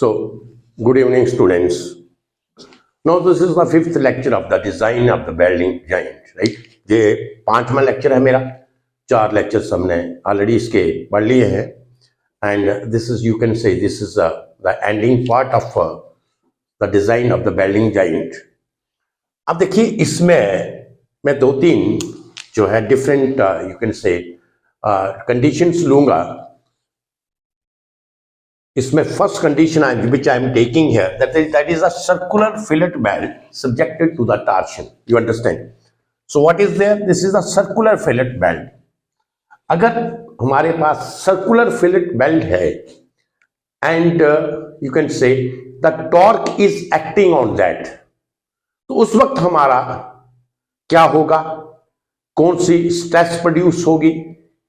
So, good evening, students. Now, this is the fifth lecture of the design of the welding joint, right? ये 5वां lecture है मेरा. 4 lectures हमने already इसके पढ़ लिए हैं. And this is, you can say, this is the ending part of the design of the welding joint. अब देखिए, इसमें मैं 2-3 जो है डिफरेंट यू कैन से कंडीशंस लूंगा. इसमें first condition which I am taking here, that is a circular fillet weld subjected to the torsion. You understand? So what is there? This is a circular fillet weld. अगर हमारे पास circular fillet weld है and you can say the torque is acting on that, तो उस वक्त हमारा क्या होगा? कौन सी स्ट्रेस प्रोड्यूस होगी,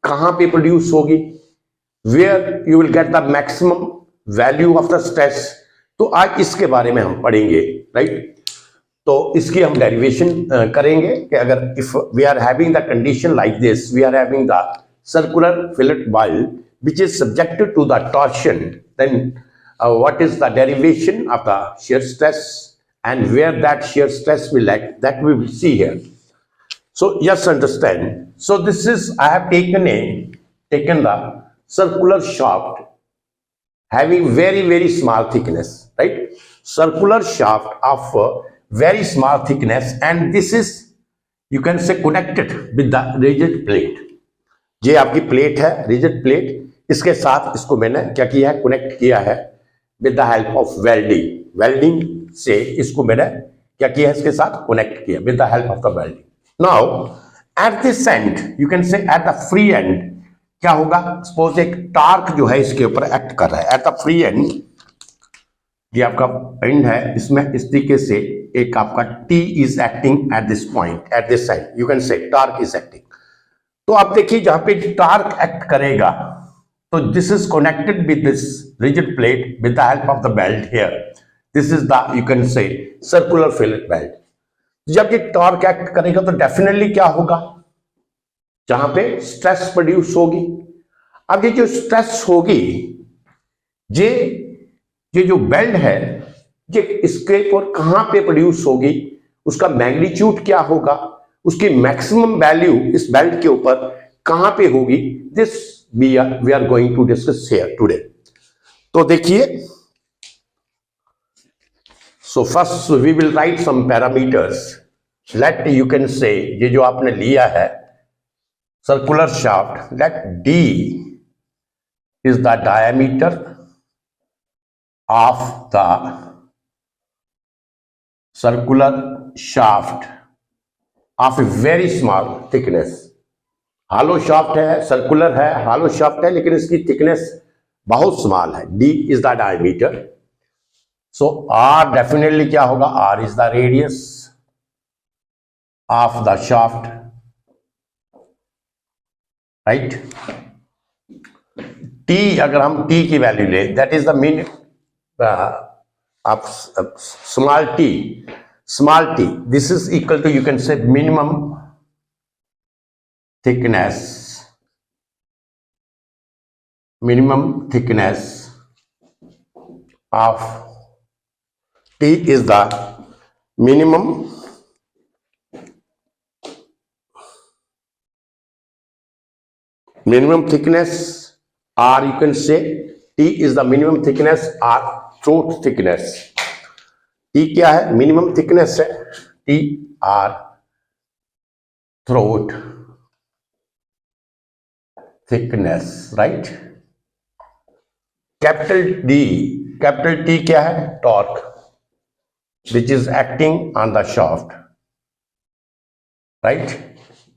कहां पे प्रोड्यूस होगी, where you will get the maximum value of the stress. तो आज इसके बारे में हम पढ़ेंगे, राइट? तो इसकी हम डेरिवेशन करेंगे कि अगर if we are having the condition like this, we are having the circular fillet weld which is subjected to the torsion, then what is the derivation of the shear stress and where that shear stress will act, that we will see here. So yes, understand. So this is, I have taken the circular shaft having very small thickness, right? Circular shaft of very small thickness, and this is, you can say, connected with the rigid plate. ये आपकी plate है, rigid plate. इसके साथ इसको मैंने क्या किया है? कनेक्ट किया है with the help of welding. Welding से इसको मैंने क्या किया है? इसके साथ कनेक्ट किया with the help of the welding. Now at this end, you can say at the free end, क्या होगा? सपोज एक टार्क जो है इसके ऊपर एक्ट कर रहा है. एट द फ्री एंड, ये आपका एंड है, इसमें इस तरीके से एक आपका T is acting at this point, at this side, you can से टार्क इज एक्टिंग. तो आप देखिए, जहां पे टार्क एक्ट करेगा, तो this is connected with this rigid plate with the help of the belt here. This is the, you can से, circular fillet belt. जब ये टॉर्क एक्ट करेगा तो डेफिनेटली क्या होगा? जहां पे स्ट्रेस प्रोड्यूस होगी. अब ये जो स्ट्रेस होगी, ये जो बेल्ट है, ये इसके ऊपर कहां पे प्रोड्यूस होगी, उसका मैग्नीट्यूड क्या होगा, उसकी मैक्सिमम वैल्यू इस बेल्ट के ऊपर कहां पे होगी, this we are going to discuss here today. तो देखिए, so first we will write some parameters. Let, you can say, ये जो आपने लिया है circular shaft, let D is the diameter of the circular shaft of a very small thickness. hollow shaft है, circular है, hollow shaft है, लेकिन इसकी thickness बहुत small है. D is the diameter. So R definitely क्या होगा? R is the radius of the shaft, right? T, अगर हम T की वैल्यू ले, that is the mean of small t. Small t, this is equal to, you can say, minimum thickness of T is the minimum thickness, or you can say T is the minimum thickness or throat thickness. T क्या है? minimum thickness है. T or throat thickness, right? capital T क्या है? torque, which is acting on the shaft, right?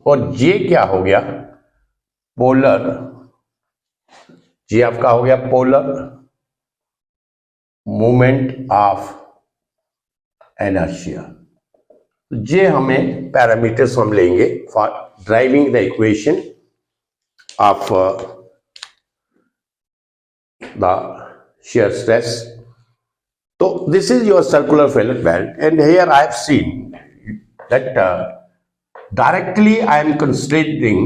और J क्या हो गया? Polar. जी आपका हो गया पोलर मूवमेंट ऑफ इनर्शिया. ये हमें पैरामीटर्स हम लेंगे for driving the equation of the shear stress. तो this is your circular fillet weld, and here I have seen that directly I am considering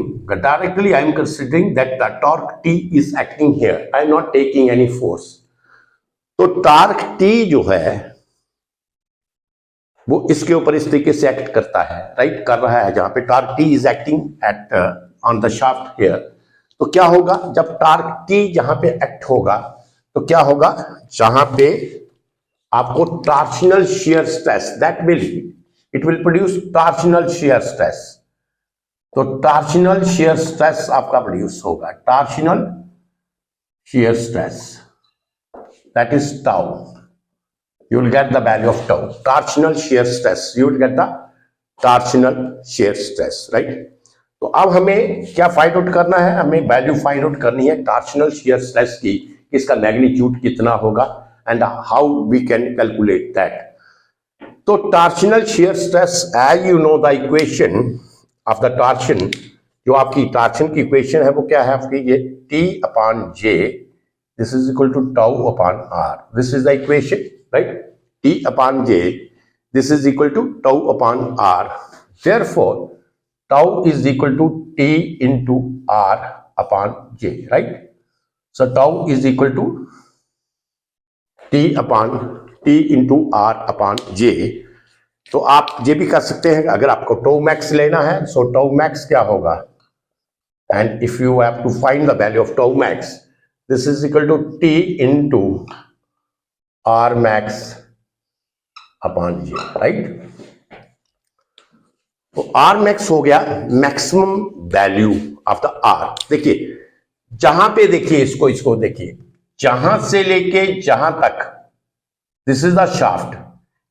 that the torque T is acting here. I am not taking any force. तो torque T जो है वो इसके ऊपर इस तरीके से act करता है, राइट, कर रहा है, जहां पे torque T is acting eight on the shaft here. तो क्या होगा जब टार्क टी जहां पे एक्ट होगा तो क्या होगा, जहां पे आपको torsional shear stress that will it will produce torsional shear stress. तो टॉर्शनल शियर स्ट्रेस आपका प्रोड्यूस होगा, torsional shear stress that is tau, you will get the value of tau, torsional shear stress, you will get the torsional shear stress, right? तो अब हमें क्या find out करना है, हमें वैल्यू फाइंड आउट करनी है टॉर्शनल शियर स्ट्रेस की, इसका मैग्नीट्यूड कितना होगा and how we can calculate that. तो torsional shear stress as you know the equation of the torsion, जो आपकी टॉर्शन की इक्वेशन है वो क्या है आपकी, ये T upon J, this is equal to tau upon R, this is the equation, right? T upon J, this is equal to tau upon R. Therefore, tau is equal to T into R upon J, right? So tau is equal to T upon T into R upon J. तो आप ये भी कर सकते हैं, अगर आपको tau max लेना है, so tau max क्या होगा, and if you have to find the value of tau max, this is equal to T into R max upon J, right. तो R max हो गया maximum value of the R। देखिए जहां पे, देखिए इसको देखिए, जहां से लेके जहां तक, दिस इज द शाफ्ट,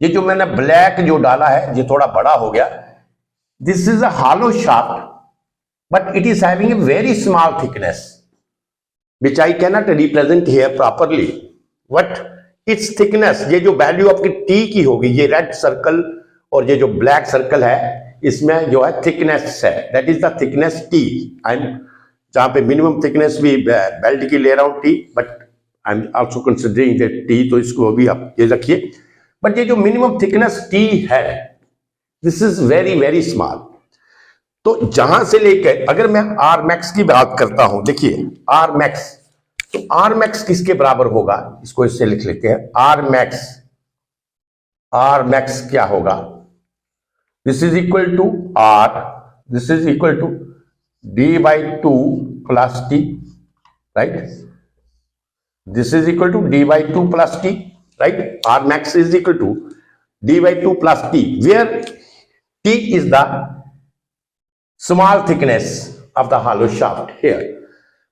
ये जो मैंने ब्लैक जो डाला है ये थोड़ा बड़ा हो गया, this is a hollow shaft but it is having a very small thickness which I cannot represent here properly, but it's thickness, ये जो वैल्यू आपकी टी की होगी, ये रेड सर्कल और ये जो ब्लैक सर्कल है इसमें जो है थिकनेस है, that is the thickness T. I am जहां पे मिनिमम थिकनेस भी बेल्ट की ले रहा हूं T, but I am also considering that T, तो इसको भी आप ये रखिए, बट ये जो मिनिमम थिकनेस टी है this is very very small. तो जहां से लेकर, अगर मैं आर मैक्स की बात करता हूं, देखिए आर मैक्स, तो आर मैक्स किसके बराबर होगा, इसको इससे लिख लेते हैं, आर मैक्स क्या होगा, this is equal to R, this is equal to D by two plus T, right, this is equal to D by two plus T, right, R max is equal to D by two plus T, where T is the small thickness of the hollow shaft here.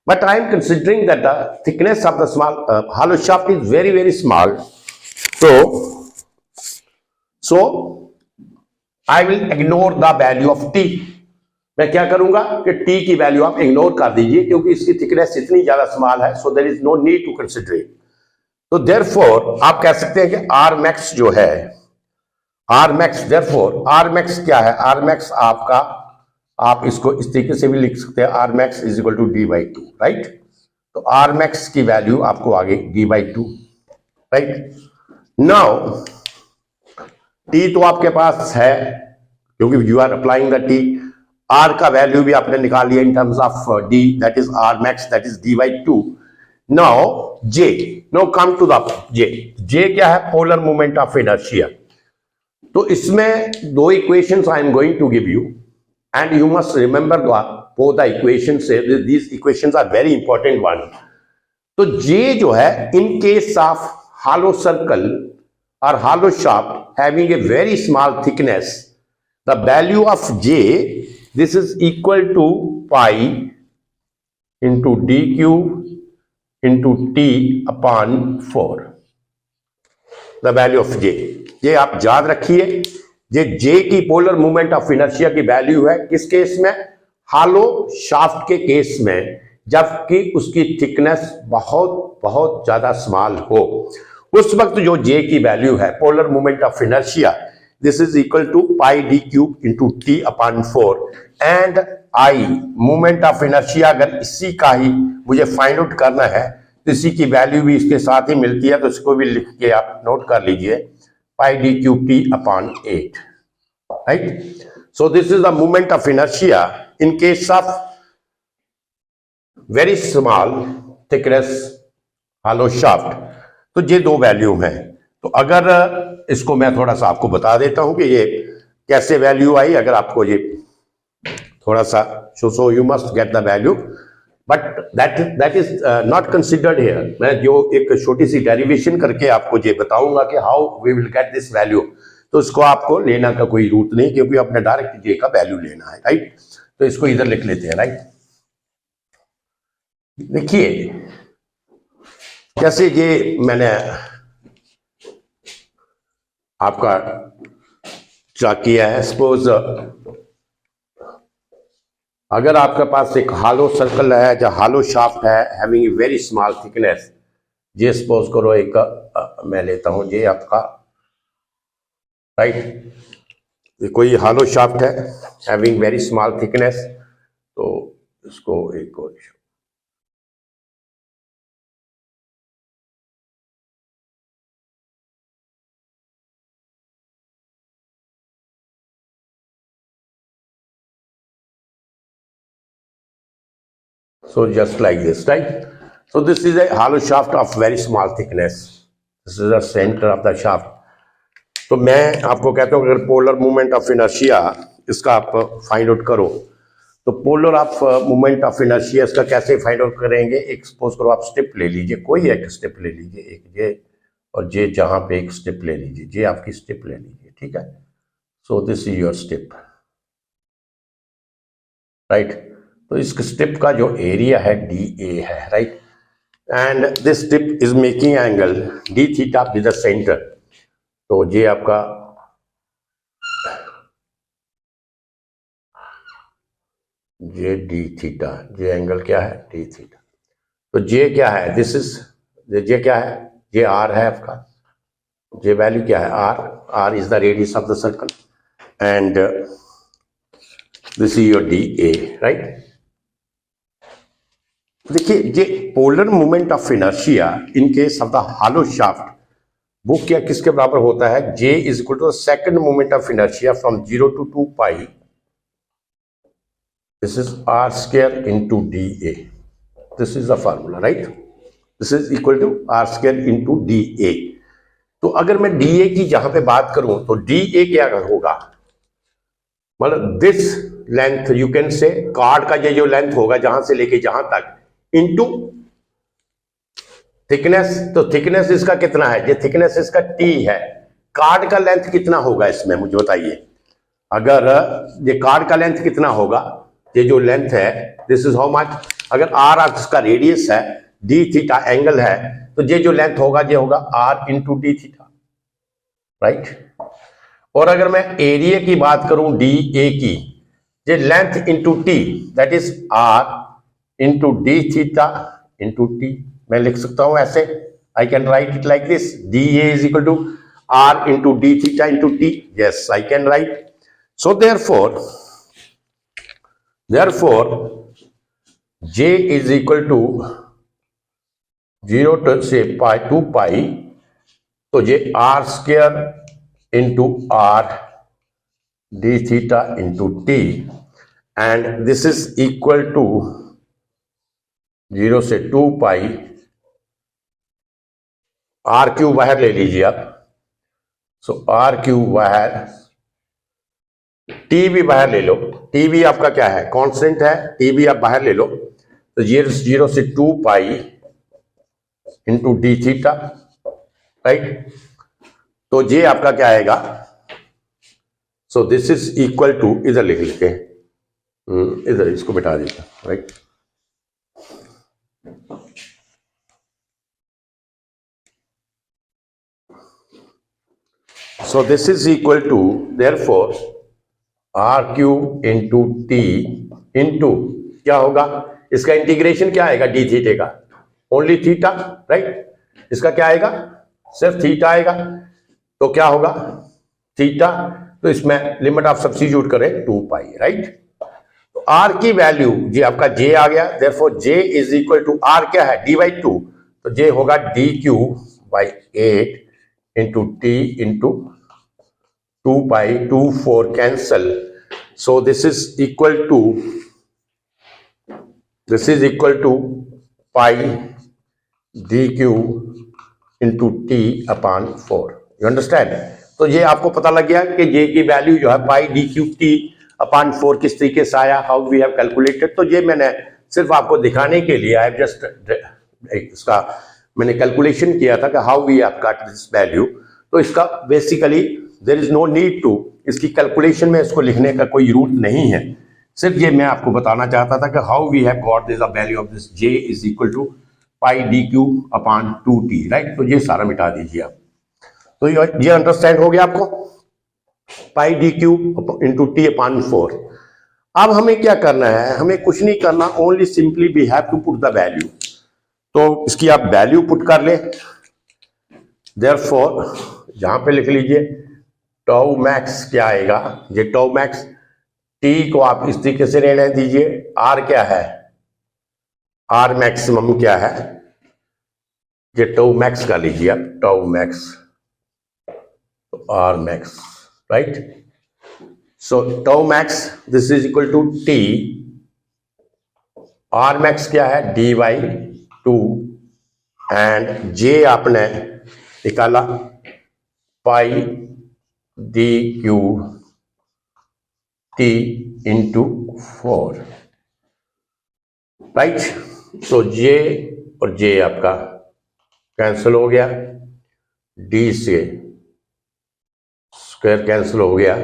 But I am considering that the thickness of the small hollow shaft is very very small. So I will ignore the value of t. मैं क्या करूंगा कि t की value आप ignore कर दीजिए क्योंकि इसकी थिकनेस इतनी ज्यादा स्मॉल है, so there is no need to consider it. तो therefore आप कह सकते हैं कि r max जो है, r max, therefore r max क्या है, r max आपका, आप इसको इस तरीके से भी लिख सकते हैं, R max is equal to D by two, right. तो आर मैक्स की वैल्यू आपको आगे D by two, right. Now T तो आपके पास है क्योंकि you are applying the T, R का वैल्यू भी आपने निकाल लिया in terms of D, that is R max, that is D by two. Now J, now come to the J, J क्या है, पोलर मूवमेंट ऑफ इनर्शिया। तो इसमें दो equations I am going to give you and you must remember both the equations, these equations are very important one. तो J जो है, in case of hollow circle or hollow shaft having a very small thickness, the value of J, this is equal to pi into d cube into t upon 4, the value of J। ये आप याद रखिए, ये J की polar movement of inertia की value है किस case में, हालो शाफ्ट के केस में, जबकि उसकी थिकनेस बहुत बहुत ज्यादा स्मॉल हो, उस वक्त जो J की वैल्यू है polar movement of inertia, this is equal to pi D cube into T upon 4 and I movement of inertia. अगर इसी का ही मुझे फाइंड आउट करना है तो इसी की वैल्यू भी इसके साथ ही मिलती है, तो इसको भी लिख के आप नोट कर लीजिए, pi d cube t upon 8, right? So this is the moment of inertia in case of very small thickness hollow shaft. तो ये दो वैल्यू हैं। तो अगर इसको मैं थोड़ा सा आपको बता देता हूं कि ये कैसे वैल्यू आई, अगर आपको ये थोड़ा सा, so you must get the value, but that is not considered here. मैं जो एक छोटी सी डेरिवेशन करके आपको ये बताऊंगा कि how we will get this value, तो इसको आपको लेना का कोई रूट नहीं, क्योंकि आपने डायरेक्ट जे का वैल्यू लेना है, राइट। तो इसको इधर लिख लेते हैं, राइट। देखिए कैसे ये मैंने आपका क्या किया है। सपोज अगर आपके पास एक हालो सर्कल है या हालो शाफ्ट है having a very small thickness, ये सपोज करो एक मैं लेता हूं ये आपका, राइट, ये कोई हालो शाफ्ट है हैविंग वेरी स्मॉल थिकनेस, तो इसको एक और so just like this, right? So this is a hollow shaft of very small thickness. This is the center of the shaft. तो मैं आपको कहता हूँ अगर पोलर मूवमेंट ऑफ इनर्शिया इसका आप फाइंड आउट करो, तो polar of movement of inertia इसका कैसे फाइंड आउट करेंगे। एक सपोज करो आप स्टेप ले लीजिए, कोई एक स्टेप ले लीजिए, एक ये और ये जहां पे एक स्टेप ले लीजिए, ये आपकी स्टेप ले लीजिए, ठीक है। सो this is your step, right. तो इस स्टेप का जो एरिया है डी ए है, right, and this step is making angle D theta with the centre. तो ये आपका जे डी थीटा, ये एंगल क्या है डी थीटा। तो जे क्या है, दिस इज जे क्या है, जे आर है आपका, जे वैल्यू क्या है R, R is the radius of the circle and this is your D A, right. देखिए ये polar movement of inertia in case of the hollow shaft वो क्या किसके बराबर होता है, J is equal to second movement of inertia from 0 to 2 pi, this is r square into dA, this is the formula, right. This is equal to r square into dA। तो अगर मैं dA की जहां पे बात करूं तो dA क्या होगा, मतलब दिस लेंथ यू कैन से कार्ड का ये जो लेंथ होगा जहां से लेके जहां तक इनटू थिकनेस। तो थिकनेस इसका कितना है, ये थिकनेस इसका T है, कार्ड का लेंथ कितना होगा इसमें मुझे बताइए। अगर ये कार्ड का लेंथ कितना होगा, ये जो लेंथ है दिस इज हाउ मच, अगर R इसका रेडियस है, D थीटा एंगल है, तो ये जो लेंथ होगा ये होगा R into D theta, right. और अगर मैं एरिया की बात करूं डी ए की, ये length into T that is R into D theta into T। मैं लिख सकता हूं ऐसे, I can write it like this, D A is equal to R into D theta into T, yes I can write. So therefore J is equal to 0 to say pi 2 pi, तो ये R square into R d theta into T and this is equal to 0 से 2 pi, R cube बाहर ले लीजिए आप, सो R cube बाहर, T भी बाहर ले लो, T भी आपका क्या है कांस्टेंट है, T भी आप बाहर ले लो, तो 0 से 2 pi into D theta, right. तो ये आपका क्या आएगा, so this is equal to, इधर लिख लेते हैं, इधर इसको बिठा देता, right. So this is equal to therefore R cube into T into क्या होगा, इसका इंटीग्रेशन क्या आएगा डी थीटे का, ओनली थीटा, राइट। इसका क्या आएगा, सिर्फ थीटा आएगा, तो क्या होगा थीटा, तो इसमें लिमिट ऑफ सब्स्टिट्यूट करें 2 पाई, राइट। तो R की वैल्यू जी आपका J आ गया, therefore J is equal to R क्या है d/2, तो J होगा d/8 into T into 2 pi 2 4 cancel, so this is equal to pi d cube into T upon 4। You understand? तो ये आपको पता लग गया कि जे की वैल्यू जो है pi D cube T upon 4 किस तरीके से आया, हाउ वी हैव कैलकुलेटेड। तो ये मैंने सिर्फ आपको दिखाने के लिए आई जस्ट इसका मैंने कैलकुलेशन किया था कि how we have got this value. तो इसका basically there is no need to, इसकी कैलकुलेशन में इसको लिखने का कोई जरूरत नहीं है। सिर्फ ये मैं आपको बताना चाहता था कि how we have got this value of this J is equal to pi D cube upon 2t, right. तो ये सारा मिटा दीजिए आप। तो ये अंडरस्टैंड हो गया आपको, pi D cube into T upon 4। अब हमें क्या करना है, हमें कुछ नहीं करना, only simply we have to put the value. तो इसकी आप वैल्यू पुट कर ले, देयरफॉर यहां पे लिख लीजिए टाउ मैक्स क्या आएगा, ये टाउ मैक्स टी को आप इस तरीके से रहने दीजिए, आर क्या है, आर मैक्सिमम क्या है, ये टाउ मैक्स का लीजिए आप, tau max, R max, right. So tau max this is equal to T, R max क्या है dy 2 एंड जे आपने निकाला pi D cube T into 4, right. So J और जे आपका कैंसिल हो गया, डी से स्क्वायर कैंसिल हो गया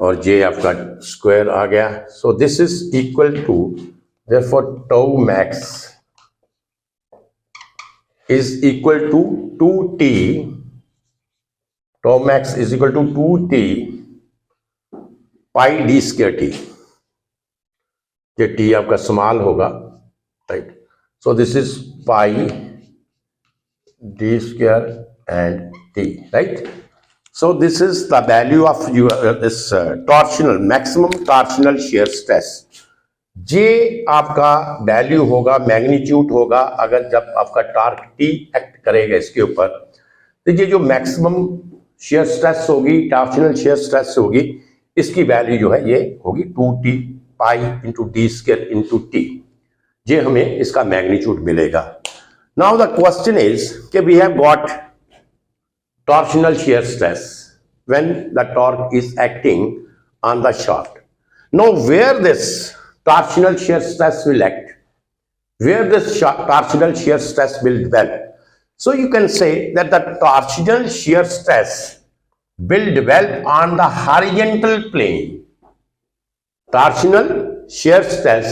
और जे आपका स्क्वायर आ गया। So this is equal to, therefore tau max is equal to 2t, tau max is equal to 2t pi D square T, ये टी आपका स्मॉल होगा, right. So this is pi D square and T, right. So this is the value of your this torsional maximum torsional shear stress। जे आपका value होगा, magnitude होगा, अगर जब आपका torque T act करेगा इसके ऊपर, तो ये जो मैक्सिमम shear स्ट्रेस होगी, टॉर्शनल shear स्ट्रेस होगी, इसकी वैल्यू जो है ये होगी 2t pi into D square into T, ये हमें इसका मैग्नीट्यूड मिलेगा। नाउ द क्वेश्चन इज कि we have got torsional shear stress when the torque is acting on the shaft. Now where this torsional shear stress will act, where this torsional shear stress will develop. So you can say that the torsional shear stress will develop on the horizontal plane. Torsional shear stress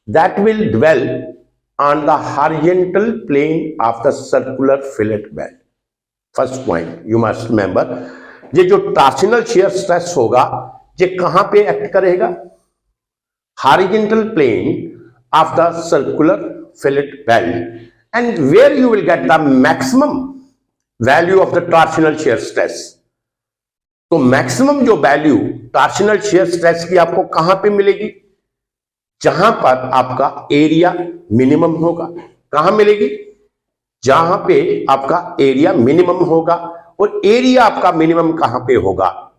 that will develop on the horizontal plane of the circular fillet belt. First point you must remember, ये जो torsional shear stress होगा ये कहां पे act करेगा, horizontal plane of the circular fillet weld, and where you will get the maximum value of the torsional shear stress. तो maximum जो value torsional shear stress की आपको कहां पे मिलेगी, जहां पर आपका एरिया मिनिमम होगा। कहां मिलेगी, जहां पे आपका एरिया मिनिमम होगा। और एरिया आपका मिनिमम कहां पे होगा,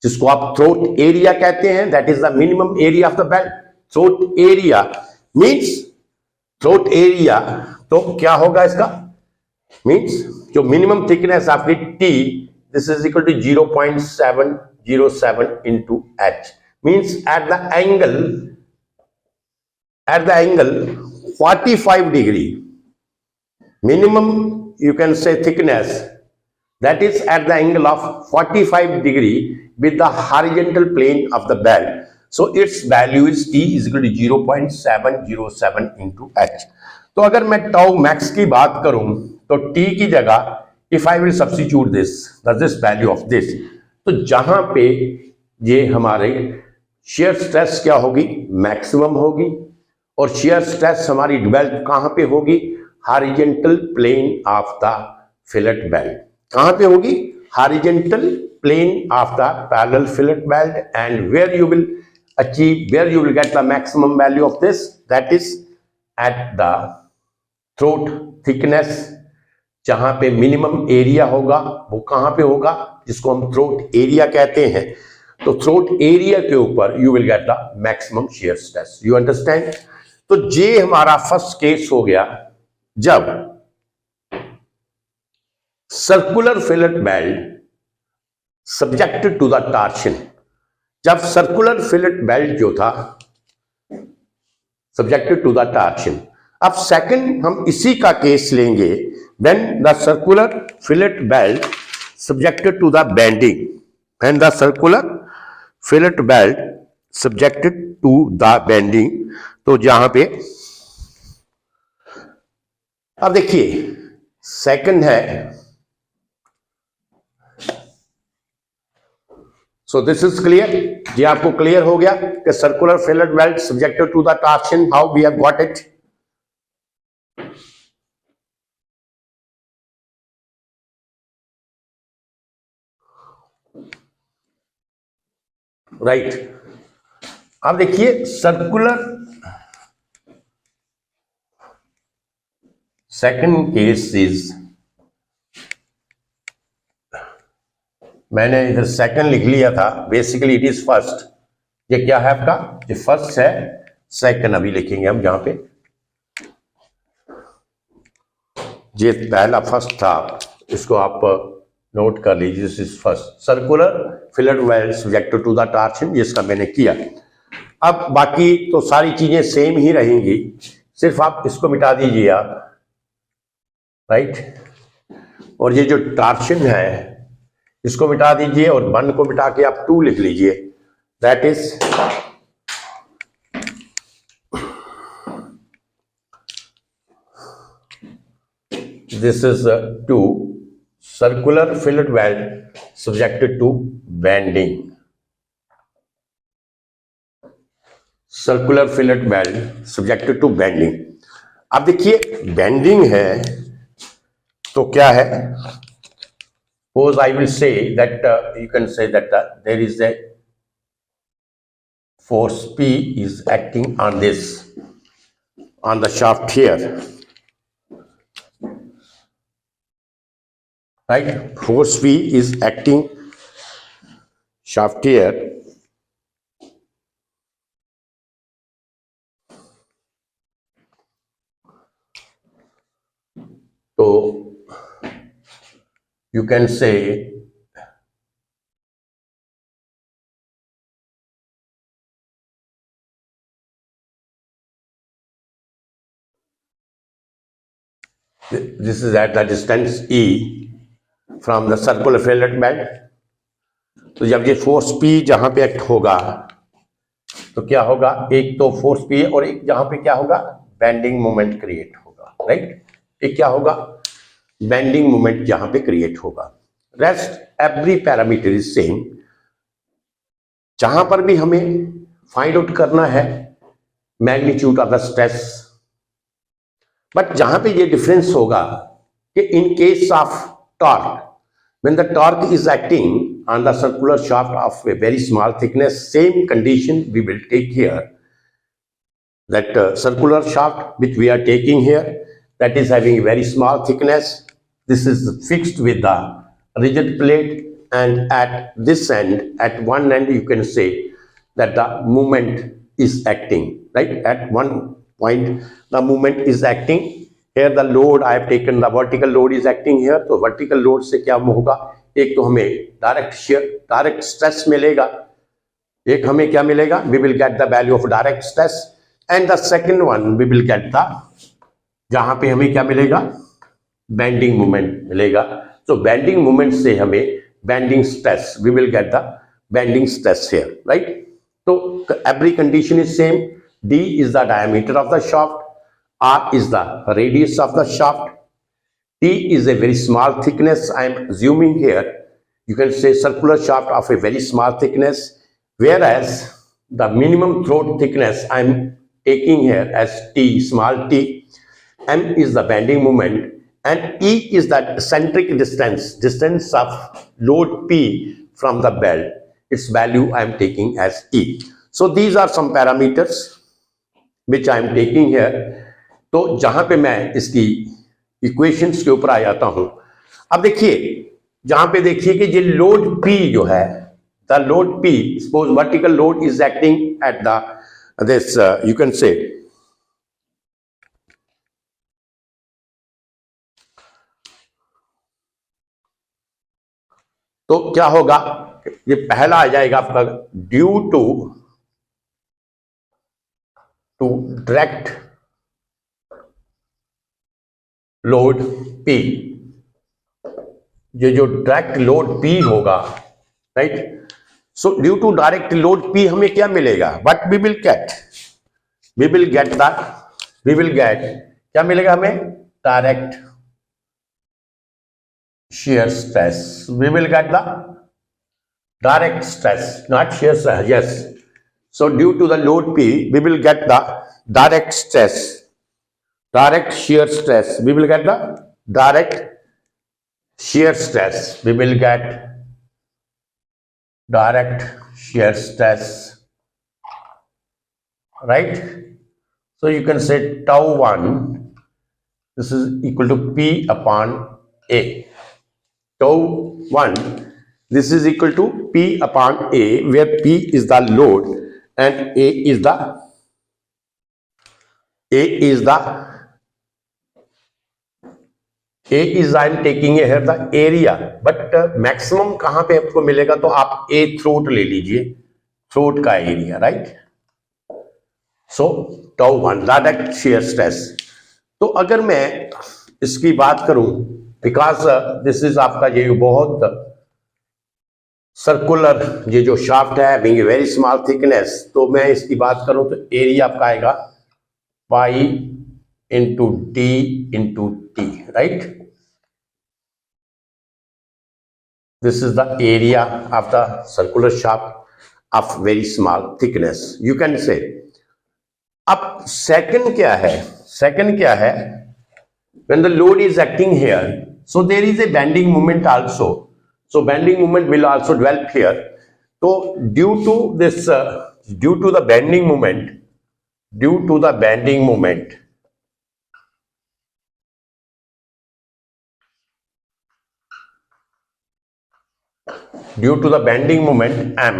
जिसको आप थ्रोट एरिया कहते हैं, that is the minimum area of the weld. Throat area means, throat area तो क्या होगा इसका, मींस जो मिनिमम थिकनेस आपकी T, this is equal to 0.707 into H, means at the angle 45 degree minimum you can say thickness, that is at the angle of 45 degree with the horizontal plane of the belt. So its value is T is equal to 0.707 into H. तो अगर मैं tau max की बात करूं तो T की जगह if I will substitute this value of this, तो जहां पे ये हमारे shear stress क्या होगी, मैक्सिमम होगी, और shear stress हमारी डेवलप कहां पे होगी, horizontal plane of the fillet weld. कहां पे होगी, horizontal plane of the parallel fillet weld, and where you will achieve, where you will get the maximum value of this, that is at the throat thickness, जहां पे minimum area होगा वो कहां पे होगा, जिसको हम थ्रोट एरिया कहते हैं। तो थ्रोट एरिया के ऊपर you will get the maximum shear stress. You understand? तो ये हमारा फर्स्ट केस हो गया जब circular fillet weld subjected to the torsion. जब सर्कुलर फिलेट बेल्ट जो था सब्जेक्टेड टू द टॉर्शन। अब सेकंड हम इसी का केस लेंगे, when the circular fillet weld subjected to the bending, when the circular fillet weld subjected to the bending. तो जहां पे अब देखिए सेकंड है, सो दिस इज क्लियर। ये आपको क्लियर हो गया कि circular fillet weld subjected to the torsion, how we have got it. Right. अब देखिए सर्कुलर सेकंड केस इज, मैंने इधर सेकंड लिख लिया था, बेसिकली इट इज फर्स्ट। ये क्या है आपका, ये फर्स्ट है, सेकंड अभी लिखेंगे हम। जहां पे ये पहला फर्स्ट था, इसको आप नोट कर लीजिए, this is first circular fillet weld subjected to the torsion, इसका मैंने किया। अब बाकी तो सारी चीजें सेम ही रहेंगी, सिर्फ आप इसको मिटा दीजिए आप, राइट। और ये जो टॉर्शन है इसको मिटा दीजिए और 1 को मिटा के आप 2 लिख लीजिए, that is this is 2 circular fillet weld subjected to bending. Circular fillet weld subjected to bending. अब देखिए बेंडिंग है तो क्या है, suppose I will say that you can say that there is a force P is acting on this, on the shaft here, right? Force P is acting shaft here, so you can say this is at the distance E from the circular fillet belt। तो जब ये force P जहां पे act होगा तो क्या होगा, एक तो फोर्स P और एक जहां पे क्या होगा, बेंडिंग मोमेंट क्रिएट होगा, राइट। एक क्या होगा, बेंडिंग मोमेंट जहां पे क्रिएट होगा। Rest every parameter is same. जहां पर भी हमें फाइंड आउट करना है magnitude of the stress, but जहां पे ये डिफरेंस होगा कि इन case of torque, when the torque is acting on the circular shaft of a very small thickness, same condition we will take here, that circular shaft which we are taking here, that is having a very small thickness, this is fixed with the rigid plate, and at this end, at one end you can say that the movement is acting, right? At one point the movement is acting, here the load I have taken, the vertical load is acting here, तो vertical load से क्या होगा, एक तो हमें direct share, direct stress मिलेगा, एक हमें क्या मिलेगा, we will get the value of direct stress, and the second one we will get the, जहां पे हमें क्या मिलेगा, बेंडिंग मोमेंट मिलेगा। so बेंडिंग मोमेंट से हमें bending stress, we will get the bending stress here, right? so every condition is same। D is the diameter of the shaft, R is the radius of the shaft, T is a very small thickness I am assuming here, you can say circular shaft of a very small thickness, whereas the minimum throat thickness I am taking here as T, small t, M is the bending moment, and E is the eccentric distance of load P from the belt, its value I am taking as E। so these are some parameters which I am taking here। तो जहां पे मैं इसकी equations के ऊपर आ जाता हूं। अब देखिए जहां पे देखिए कि ये लोड P जो है, the load P, suppose vertical load is acting at the this, you can say तो क्या होगा, ये पहला आ जाएगा आपका due to direct load P, ये जो डायरेक्ट लोड P होगा, right. So due to direct load P हमें क्या मिलेगा, what we will get, we will get क्या मिलेगा हमें, direct shear stress. We will get the direct stress, not shear stress. Yes. So due to the load P, we will get the direct stress, direct shear stress. We will get the direct shear stress. We will get direct shear stress, right? So you can say tau 1, this is equal to P upon A. Tau 1, this is equal to P upon A, where P is the load and A is I'm taking here the area, but maximum कहां पे आपको मिलेगा, तो आप A throat ले लीजिए, throat का area, right. सो tau 1 direct shear stress। तो अगर मैं इसकी बात करूं, बिकॉज दिस इज आपका ये बहुत सर्कुलर, ये जो शाफ्ट है having a very small thickness, तो मैं इसकी बात करूं तो एरिया आपका आएगा पाई into D into T, right. This is the area of the circular shaft of very small thickness, you can से। अब सेकंड क्या है, when the load is acting here, so there is a bending moment also, so bending moment will also develop here. So due to the bending moment, m,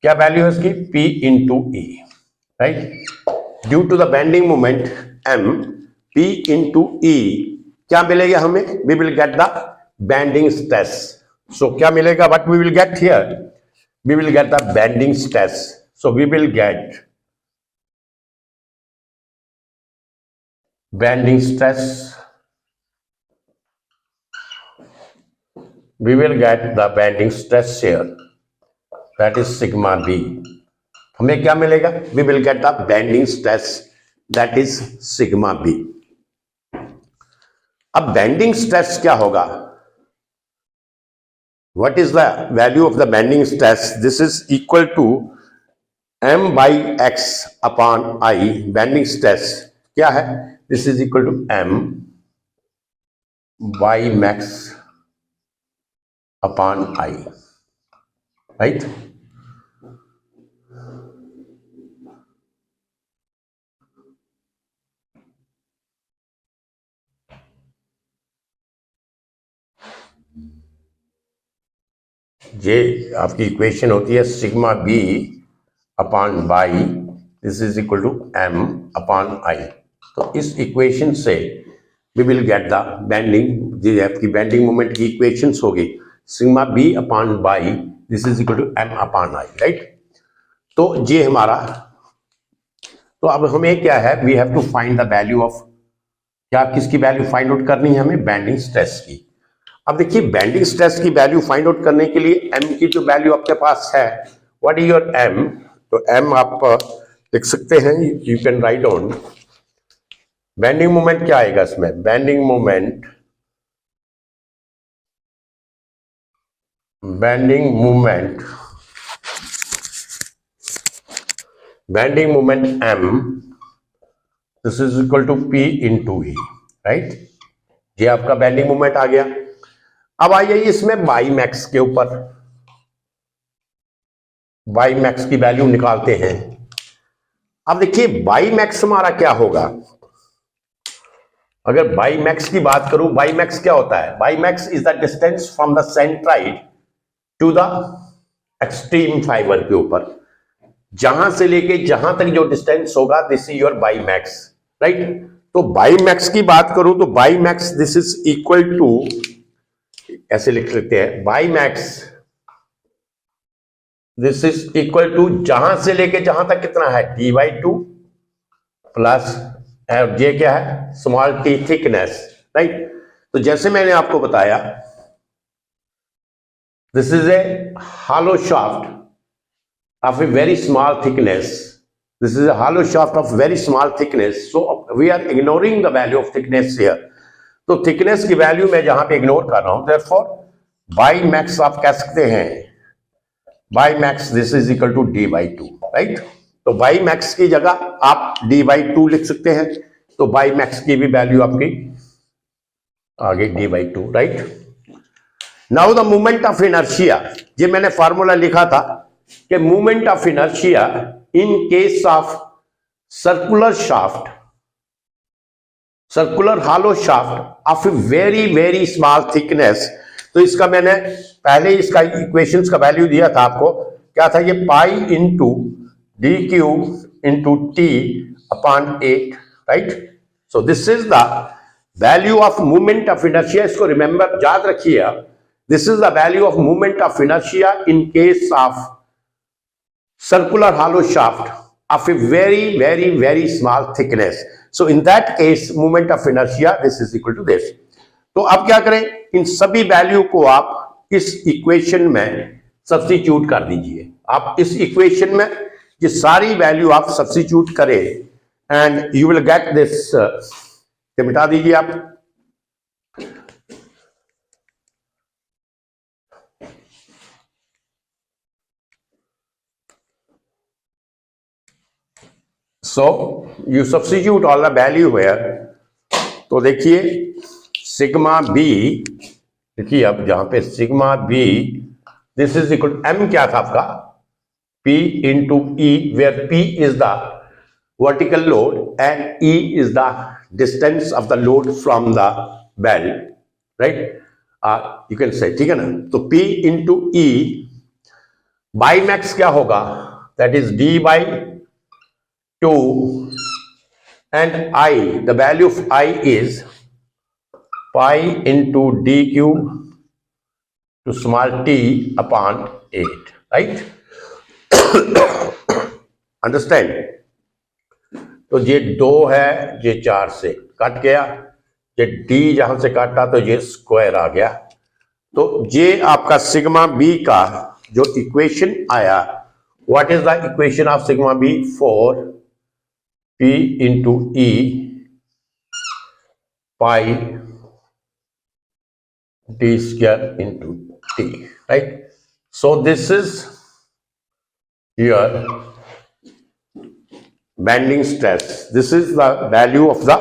क्या value है इसकी, P into E, right? Due to the bending moment m, P into E, क्या मिलेगा हमें, we will get the bending stress. So क्या मिलेगा, what we will get here, we will get the bending stress. So we will get bending stress, we will get the bending stress here, that is sigma B. हमें क्या मिलेगा, we will get the bending stress, that is sigma B. अब bending stress क्या होगा, what is the value of the bending stress, this is equal to m y x upon I। Bending stress क्या है, this is equal to m y max upon I, right. ये आपकी equation होती है sigma B upon y, this is equal to m upon I। तो इस equation से we will get the bending, ये आपकी बेंडिंग मोमेंट की इक्वेशंस होगी, sigma B upon y, this is equal to m upon I, right. तो ये हमारा, तो अब हमें क्या है, we have to find the value of, क्या किसकी वैल्यू फाइंड आउट करनी है हमें, बेंडिंग स्ट्रेस की। अब देखिए बेंडिंग स्ट्रेस की वैल्यू फाइंड आउट करने के लिए m की जो वैल्यू आपके पास है, व्हाट इज योर m, तो m आप लिख सकते हैं, you can write down bending moment क्या आएगा इसमें, bending moment m, this is equal to P into E, right. ये आपका बेंडिंग मोमेंट आ गया। अब आइए इसमें बाई मैक्स के ऊपर, बाई मैक्स की वैल्यू निकालते हैं। अब देखिए बाई मैक्स हमारा क्या होगा, अगर बाई मैक्स की बात करूं, बाई मैक्स क्या होता है, y max is the distance from the centroid to the extreme fibre के ऊपर, जहां से लेके जहां तक जो डिस्टेंस होगा, this is your y max, right. तो बाई मैक्स की बात करूं तो y max this is equal to ऐसे लिख लेते हैं, y max this is equal to जहां से लेके जहां तक कितना है d/2 प्लस जे क्या है स्मॉल टी थिकनेस, राइट। तो जैसे मैंने आपको बताया this is a hollow shaft of a very small thickness. This is a hollow shaft of very small thickness. So we are ignoring the value of thickness here. तो thickness की value मैं जहां पे इग्नोर कर रहा हूं, therefore by max आप कह सकते हैं by max this is equal to d/2, right? तो by max की जगह आप d/2 लिख सकते हैं, तो by max की भी वैल्यू आपकी आगे d/2, right. Now the movement of inertia, ये मैंने फॉर्मूला लिखा था कि movement of inertia in case of circular shaft, circular hollow shaft of a very very small thickness. तो इसका मैंने पहले इसका इक्वेशंस का वैल्यू दिया था आपको, क्या था ये पाई into D Q into T upon 8, right. So this is the value of movement of inertia. इसको रिमेंबर याद रखिए आप, this is the value of movement of inertia in case of circular hollow shaft of a very very very small thickness. So in that case moment of inertia this is equal to this. तो अब क्या करें, इन सभी value को आप इस equation में substitute कर दीजिए। आप इस इक्वेशन में ये सारी वैल्यू आप सब्स्टिट्यूट करें and you will get this, मिटा दीजिए आप। So you substitute all the value here. तो देखिए सिग्मा बी, देखिए अब जहां पे sigma B this is equal M क्या था आपका P into E, where P is the vertical load and E is the distance of the load from the बेल, राइट, यू कैन से, ठीक है ना। तो P into E y max क्या होगा, that is d/2 and I, the value of I is pi into dq to small t upon 8, right? Understand? तो ये 2 है, ये 4 से कट गया, ये d जहां से काटा तो ये स्क्वायर आ गया। तो ये आपका सिग्मा बी का जो इक्वेशन आया, what is the equation of sigma B, 4 P into E pi d square into T, right? So this is your bending stress. This is the value of the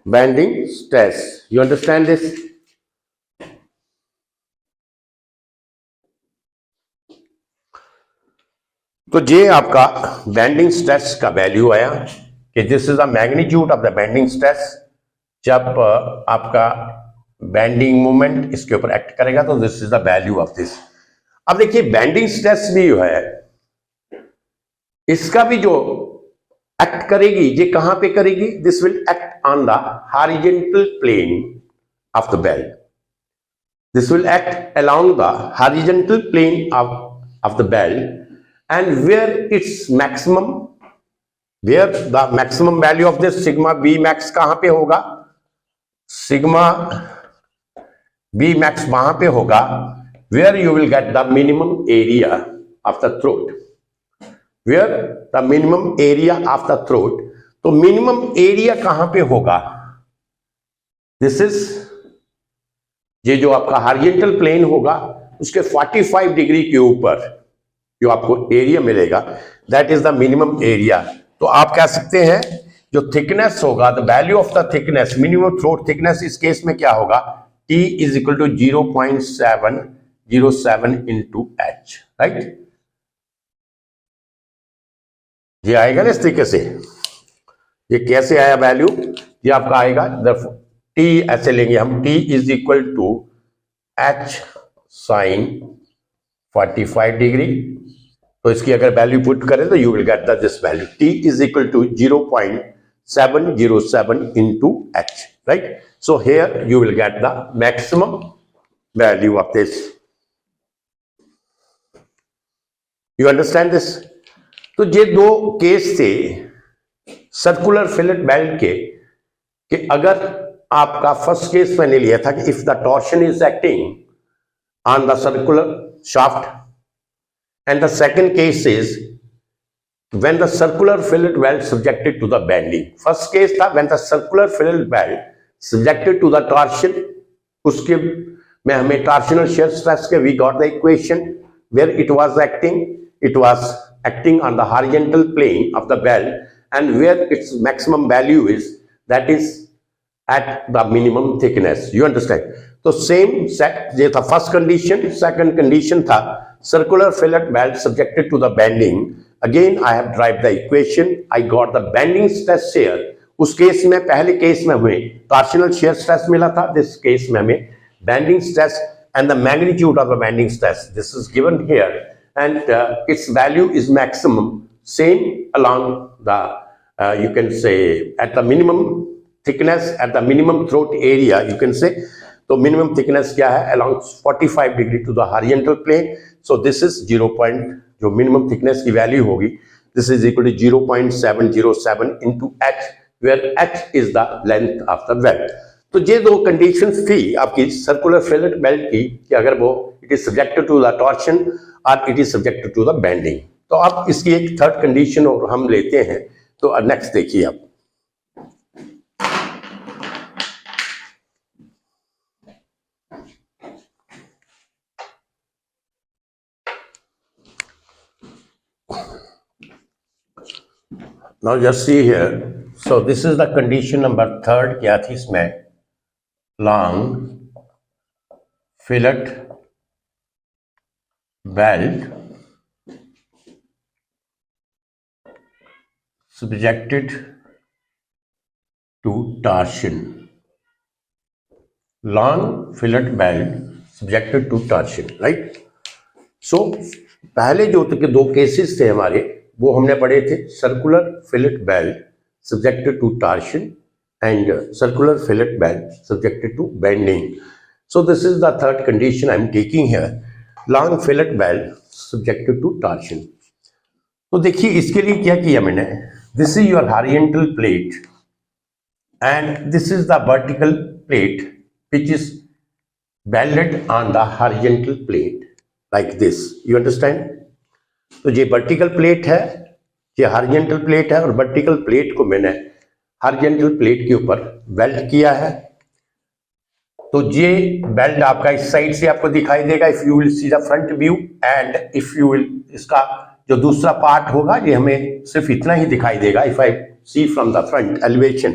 bending stress. You understand this? तो ये आपका bending stress का value आया कि this is the magnitude of the bending stress. जब आपका bending moment इसके ऊपर एक्ट करेगा तो this is the value of this. अब देखिए बेंडिंग स्ट्रेस भी जो है इसका भी जो एक्ट करेगी, ये कहां पे करेगी, this will act on the horizontal plane of the bell. This will act along the horizontal plane of the bell and where its maximum, where the maximum value of this sigma b max कहां पे होगा, sigma b max वहां पे होगा where you will get the minimum area of the throat, where the minimum area of the throat। तो minimum area कहां पे होगा, this is ये जो आपका हॉरिजॉन्टल प्लेन होगा उसके 45 डिग्री के ऊपर जो आपको एरिया मिलेगा that is the minimum area. तो आप कह सकते हैं जो थिकनेस होगा, the value of the thickness, minimum throat thickness इस केस में क्या होगा, T is equal to 0.707 into H, right. ये आएगा ना इस तरीके से, ये कैसे आया वैल्यू, ये आपका आएगा T ऐसे लेंगे हम, T is equal to H sine 45 degree. तो इसकी अगर वैल्यू पुट करें तो you will get this value, T is equal to 0.707 into H, right? So here you will get the maximum value of this. You understand this? तो ये दो case थे circular fillet belt के, कि अगर आपका फर्स्ट केस मैंने लिया था कि if the torsion is acting on the circular shaft, and the second case is when the circular fillet weld subjected to the bending. First case था when the circular fillet weld subjected to the torsion, उसके में हमें torsional shear stress के we got the equation where it was acting on the horizontal plane of the weld, and where its maximum value is, that is at the minimum thickness. You understand? तो same set ये था first condition. Second condition था circular fillet weld subjected to the bending. Again I have derived the equation. I got the bending stress here. उस case में, पहले case में हमें torsional shear stress मिला था, this case में हमें bending stress, and the magnitude of the bending stress, this is given here, and its value is maximum same along the you can say at the minimum thickness, at the minimum throat area you can say. तो minimum thickness क्या है? Along 45 degree to the horizontal plane. So this is 0. जो minimum thickness की value होगी, this is equal to 0.707 into H, where H is the length of the weld. तो ये दो conditions थी आपकी सर्कुलर फिलेट बेल्ट की, कि अगर वो it is subjected to the torsion और it is subjected to the bending. तो अब इसकी एक थर्ड कंडीशन और हम लेते हैं. तो नेक्स्ट देखिए आप. Now just see here. So this is the condition number third. क्या थी इसमें? Long fillet belt subjected to torsion. Long fillet belt subjected to torsion, right? So पहले जो दो केसेस थे हमारे, वो हमने पढ़े थे circular fillet weld subjected to torsion and circular fillet weld subjected to bending. So this is the third condition I am taking here, long fillet weld subjected to torsion. तो देखिए इसके लिए क्या किया मैंने. This is your horizontal plate and this is the vertical plate which is welded on the horizontal plate like this. You understand? तो ये vertical plate है, ये हॉरिजॉन्टल प्लेट है, और वर्टिकल प्लेट को मैंने हॉरिजॉन्टल प्लेट के ऊपर वेल्ड किया है. तो ये वेल्ड आपका इस साइड से आपको दिखाई देगा if you will see the front view, and if you will, इसका जो दूसरा पार्ट होगा ये हमें सिर्फ इतना ही दिखाई देगा if I see from the front elevation.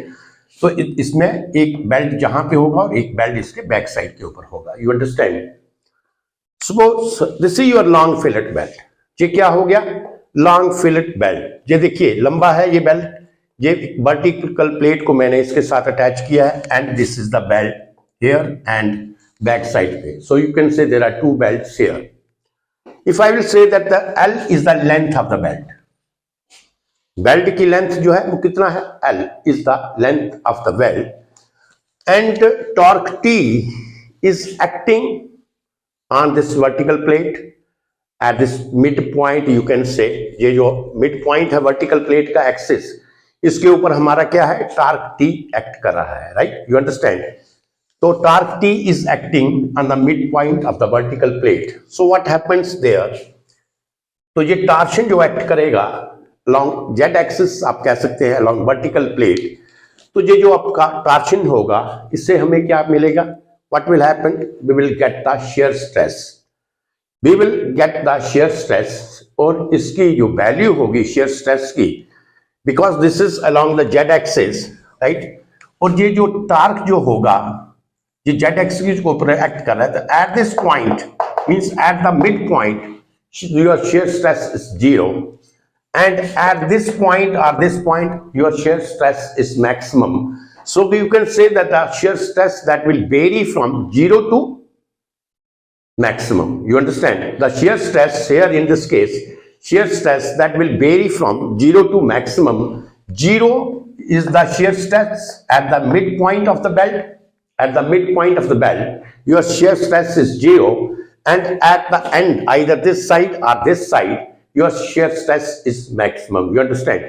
तो इसमें एक बेल्ट जहां पे होगा और एक बेल्ट इसके बैक साइड के ऊपर होगा. You understand? So this is your long fillet belt. ये क्या हो गया? Long fillet belt. ये देखिए लंबा है ये बेल्ट, ये वर्टिकल प्लेट को मैंने इसके साथ अटैच किया है, and this is the belt here and back side पे. So you can say there are two belts here. If I will say that the L is the length of the belt, belt की length जो है वो कितना है? L is the length of the belt, and torque T is acting on this vertical plate at this midpoint. You can say ये जो midpoint है vertical plate का एक्सिस, इसके ऊपर हमारा क्या है? टॉर्क टी एक्ट कर रहा है, राइट? You understand? तो torque T is acting on the mid point of the vertical plate. So what happens there? तो ये टॉर्शन जो एक्ट करेगा along जेड एक्सिस, आप कह सकते हैं along वर्टिकल प्लेट. तो ये जो आपका टॉर्शन होगा, इससे हमें क्या मिलेगा? What will happen? We will get the shear stress. We will get the shear stress, और इसकी जो वैल्यू होगी shear stress की, because this is along the z axis, right? और ये जो टार्क जो होगा ये z axis के ऊपर एक्ट कर रहा है. तो at this point means at the midpoint your shear stress is 0, and at this point or this point your shear stress is maximum. So you can say that the shear stress that will vary from 0 to maximum. You understand? The shear stress here in this case, shear stress that will vary from 0 to maximum. 0 is the shear stress at the midpoint of the belt, at the midpoint of the belt, your shear stress is 0, and at the end, either this side or this side, your shear stress is maximum. You understand?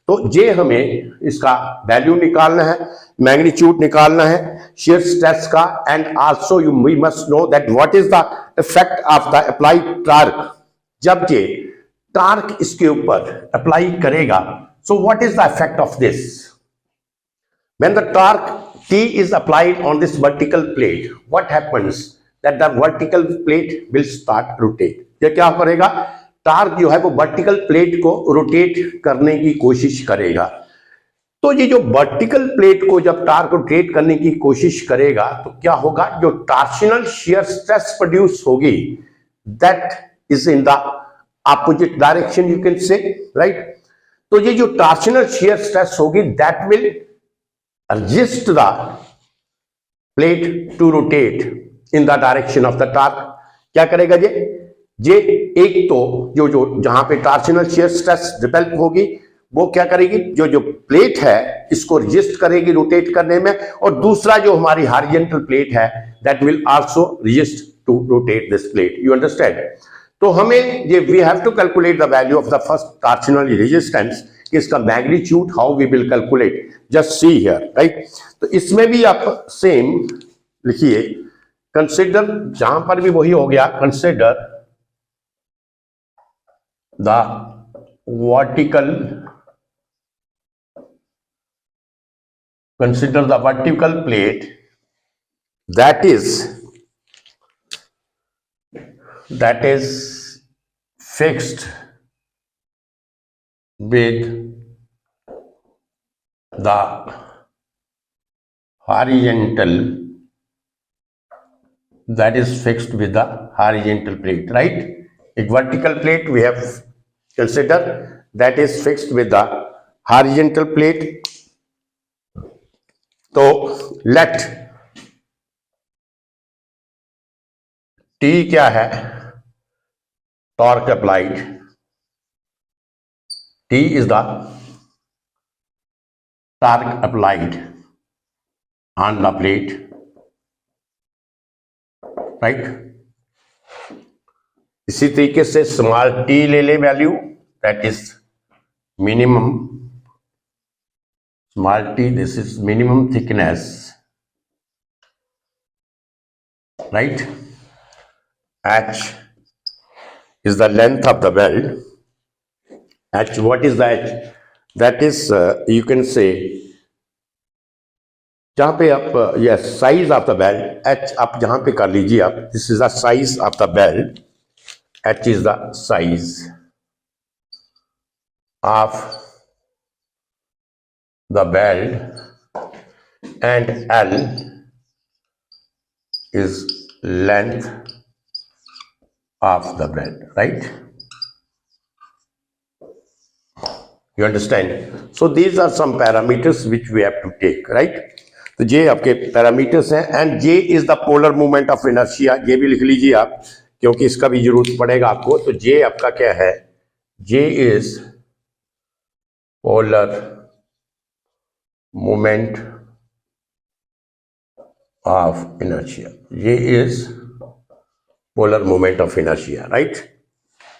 तो जे हमें इसका value निकालना है, magnitude निकालना है shear stress का, and also we must know that what is the effect of the applied torque. जब ये टार्क इसके ऊपर अप्लाई करेगा, so what is the effect of this? When the torque T is applied on this vertical plate, what happens? That the vertical plate will start rotate. ये क्या करेगा? Torque जो है वो वर्टिकल प्लेट को रोटेट करने की कोशिश करेगा. तो ये जो वर्टिकल प्लेट को जब टार्क रोटेट करने की कोशिश करेगा तो क्या होगा? जो टॉर्शनल शियर स्ट्रेस प्रोड्यूस होगी, that is in the opposite direction, you can से, राइट. तो ये जो टॉर्शनल शियर स्ट्रेस होगी, that will resist the plate to rotate in the direction of the torque. क्या करेगा ये एक तो जो जहां पे टॉर्शनल शियर स्ट्रेस डेवलप होगी, वो क्या करेगी? जो प्लेट है इसको रेजिस्ट करेगी रोटेट करने में, और दूसरा जो हमारी हॉरिजॉन्टल प्लेट है, that will also resist to rotate this plate. You understand? तो हमें ये we have to calculate the value of the first torsional resistance. इसका magnitude how we will calculate, just see here, right. तो इसमें भी आप same लिखिए, consider, जहां पर भी वही हो गया, consider the vertical plate that is fixed with the horizontal plate, right? A vertical plate we have considered that is fixed with the horizontal plate. तो let T क्या है? Torque applied. T is the torque applied on the plate, right? इसी तरीके से small t ले ले value, that is minimum, small t, this is minimum thickness, right? h is the length of the weld. H, what is that? That is, you can say, जहां पे आप yes, size of the weld, H आप जहां पे कर लीजिए आप, this is the size of the weld, H is the size of the weld, and L is length of the weld, right? You understand? So these are some parameters which we have to take, right? तो ये आपके parameters हैं, and J is the polar movement of inertia. ये भी लिख लीजिए आप, क्योंकि इसका भी जरूरत पड़ेगा आपको. तो J आपका क्या है? J is polar movement of inertia. J is polar movement of inertia, right?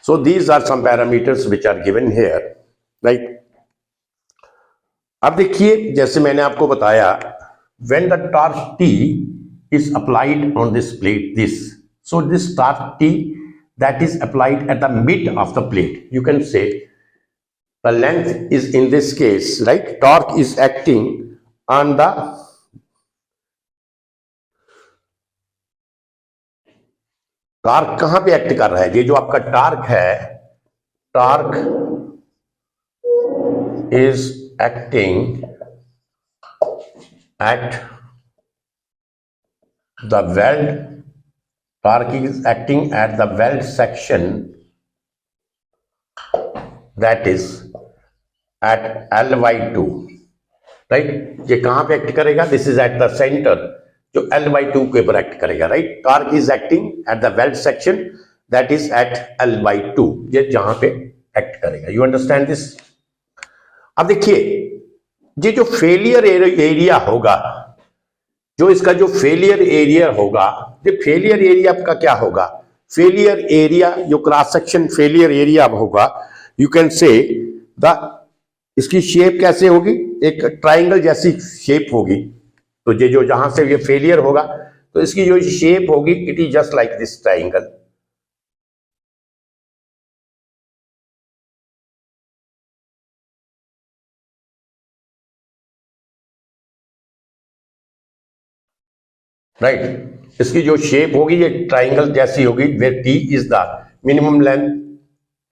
So these are some parameters which are given here, right? अब देखिए, जैसे मैंने आपको बताया, when the torque T is applied on this plate, so this torque T that is applied at the mid of the plate, you can say the length is, in this case, right, torque is acting on the torque. कहां पे act कर रहा है? ये जो आपका torque है, torque is acting at the weld, torque is acting at the weld section, that is at L/2, right? ये कहां पे एक्ट करेगा? This is at the centre, जो L/2 के ऊपर एक्ट करेगा, right? Torque is acting at the weld section, that is at L/2, ये जहां पे एक्ट करेगा. You understand this? अब देखिए, ये जो फेलियर एरिया होगा, जो इसका जो फेलियर एरिया होगा, ये फेलियर एरिया आपका क्या होगा, फेलियर एरिया जो क्रॉस सेक्शन फेलियर एरिया होगा, यू कैन से द, इसकी शेप कैसे होगी, एक ट्राइंगल जैसी शेप होगी। तो ये जो जहां से ये फेलियर होगा तो इसकी जो शेप होगी, it is just like this triangle. Right, इसकी जो शेप होगी ये ट्राइंगल जैसी होगी, where T is the minimum length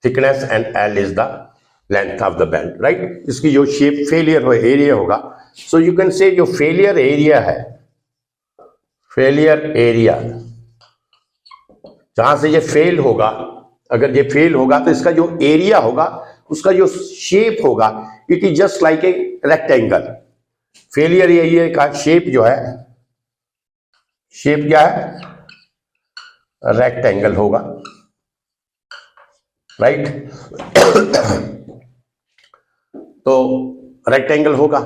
thickness and L is the length of the belt. Right, इसकी जो शेप फेलियर एरिया होगा, सो यू कैन से जो फेलियर एरिया है, फेलियर एरिया जहां से ये फेल होगा, अगर ये फेल होगा तो इसका जो एरिया होगा, उसका जो शेप होगा, it is just like a rectangle. Failure area का शेप जो है, शेप क्या है, रेक्टेंगल होगा। राइट, तो रेक्टेंगल होगा।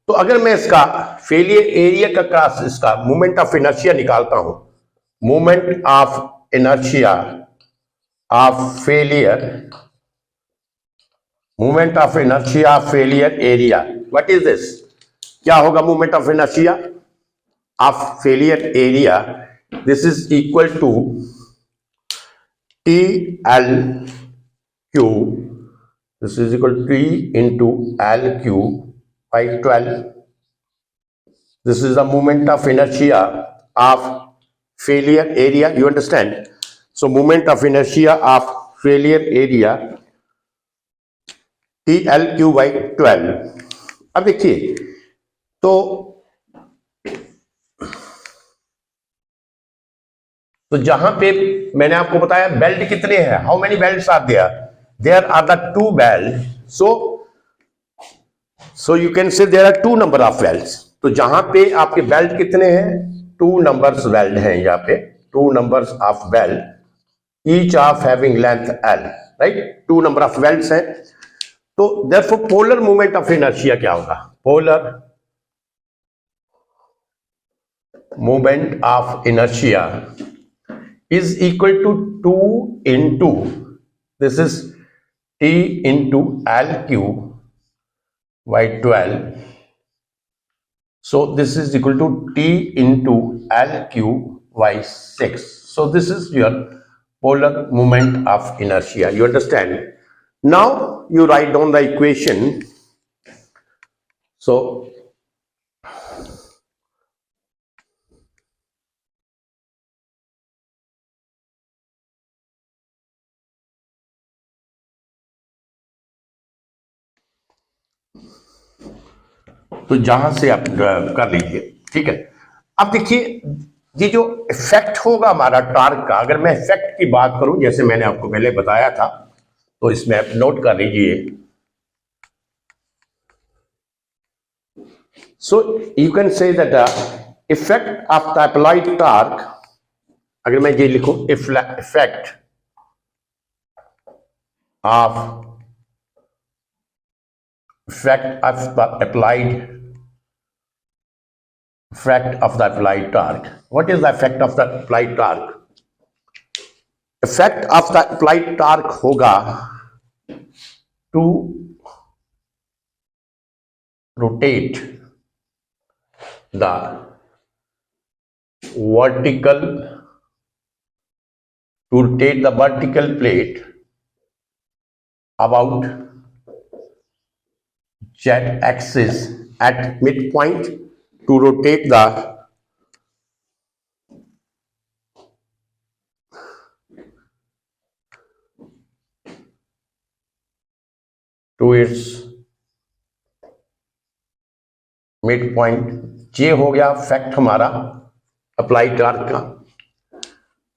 तो अगर मैं इसका फेलियर एरिया का क्रॉस, इसका मोमेंट ऑफ इनर्शिया निकालता हूं, moment of inertia of failure, moment of inertia of failure area, what is this, क्या होगा moment of inertia of failure area, this is equal to TL cube, this is equal to T into L cube by 12. This is the moment of inertia of failure area, you understand? So moment of inertia of failure area TL cube by 12. अब देखिए, तो जहां पे मैंने आपको बताया weld कितने हैं, how many welds are there, there are the 2 weld, so you can say there are 2 number of welds. तो जहां पे आपके बेल्ट कितने हैं, 2 नंबर्स बेल्ट हैं, यहाँ पे 2 numbers of belt, each of having length L, right, 2 number of belts हैं। तो therefore polar movement of inertia क्या होगा, polar movement of inertia is equal to 2 into, this is T into L cube by 12. So this is equal to T into L cube by 6. So this is your polar moment of inertia. You understand? Now you write down the equation. So तो जहां से आप कर लीजिए, ठीक है। अब देखिए, ये जो इफेक्ट होगा हमारा टार्क का, अगर मैं इफेक्ट की बात करूं, जैसे मैंने आपको पहले बताया था, तो इसमें आप नोट कर लीजिए। सो you can say that effect of the applied torque, अगर मैं ये लिखूं, effect of the effect of the applied torque. What is the effect of the applied torque? Effect of the applied torque होगा to rotate the vertical plate about Z axis at midpoint, to rotate the to its midpoint। ये हो गया fact हमारा applied torque का।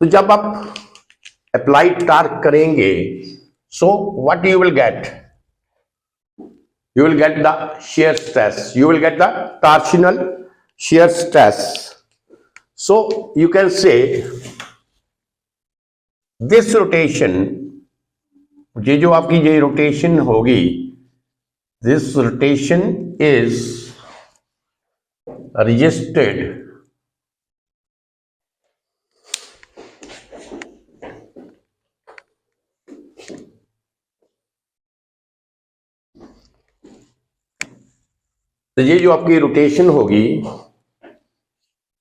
तो जब आप applied torque करेंगे, so what you will gate, you will get the shear stress, you will get the torsional shear stress. So you can say this rotation, ये जो आपकी ये रोटेशन होगी, this rotation is resisted तो ये जो आपकी रोटेशन होगी,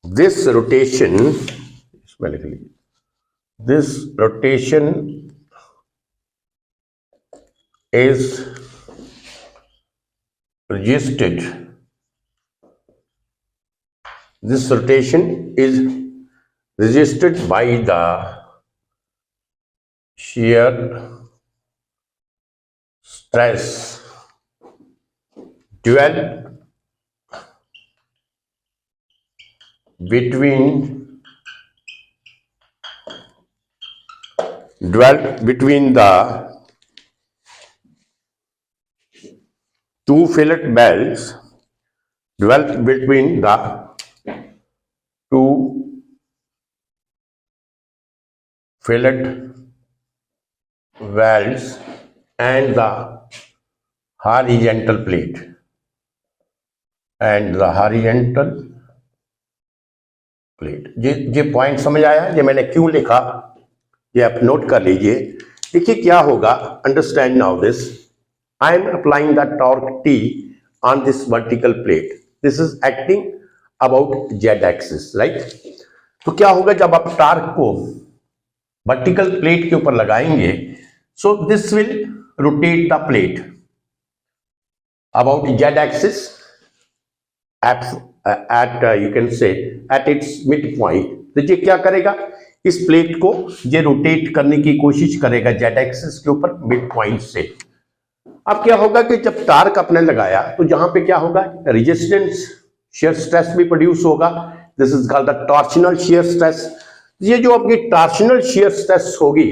दिस रोटेशन, इसमें लिख लीजिए, this rotation is resisted. This rotation is resisted by the shear stress dual between the two fillet belts, dwelt between the two fillet welds and the horizontal plate, ये point समझ आया? ये मैंने क्यों लिखा, ये आप नोट कर लीजिए। देखिए क्या होगा, understand now this, I am applying the torque T on this vertical plate. This is acting about Z axis, right? तो क्या होगा जब आप टार्क को वर्टिकल प्लेट के ऊपर लगाएंगे, so this will rotate the plate about Z axis at you can say at its midpoint. तो ये क्या करेगा, इस प्लेट को ये रोटेट करने की कोशिश करेगा Z एक्सिस के ऊपर मिड पॉइंट से। अब क्या होगा कि जब टार्क अपने लगाया तो जहां पे क्या होगा, रेजिस्टेंस शियर स्ट्रेस भी प्रोड्यूस होगा। This is called the torsional shear stress. ये जो आपकी टॉर्शनल शियर स्ट्रेस होगी,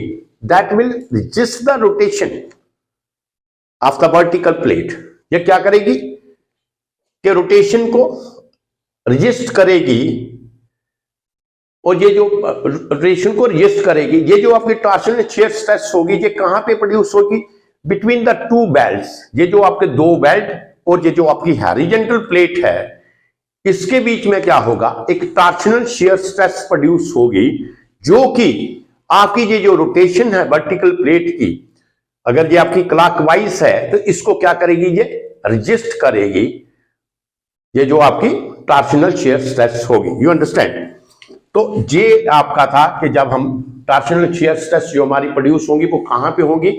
that will resist the rotation of the vertical plate. ये क्या करेगी कि रोटेशन को रेजिस्ट करेगी, और ये जो रोटेशन को रेजिस्ट करेगी, ये जो आपकी टॉर्शनल शियर स्ट्रेस होगी, ये कहां पे प्रोड्यूस होगी, बिटवीन द टू बेल्ट्स। ये जो आपके दो बेल्ट और ये जो आपकी हॉरिजॉन्टल प्लेट है, इसके बीच में क्या होगा, एक टॉर्शनल शियर स्ट्रेस प्रोड्यूस होगी, जो कि आपकी ये जो रोटेशन है वर्टिकल प्लेट की, अगर ये आपकी क्लॉकवाइज है तो इसको क्या करेगी, ये रेजिस्ट करेगी, ये जो आपकी टॉर्शनल शियर स्ट्रेस होगी। You understand? तो ये आपका था कि जब हम टॉर्शनल शियर स्ट्रेस जो हमारी प्रोड्यूस होंगी वो कहां पे होगी,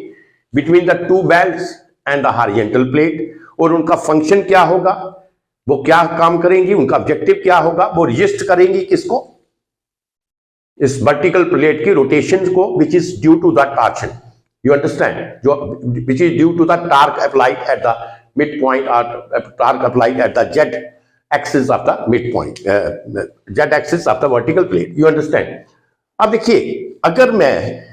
between the two belts and the horizontal plate. और उनका फंक्शन क्या होगा, वो क्या काम करेंगी, उनका ऑब्जेक्टिव क्या होगा, वो रेजिस्ट करेंगी किसको, इस वर्टिकल प्लेट की रोटेशन को, which is due to the torsion. You understand? जो which is due to the torque applied at the mid point, और torque applied at the Z axis of the mid point, Z axis of the vertical plate. You understand? अब देखिए, अगर मैं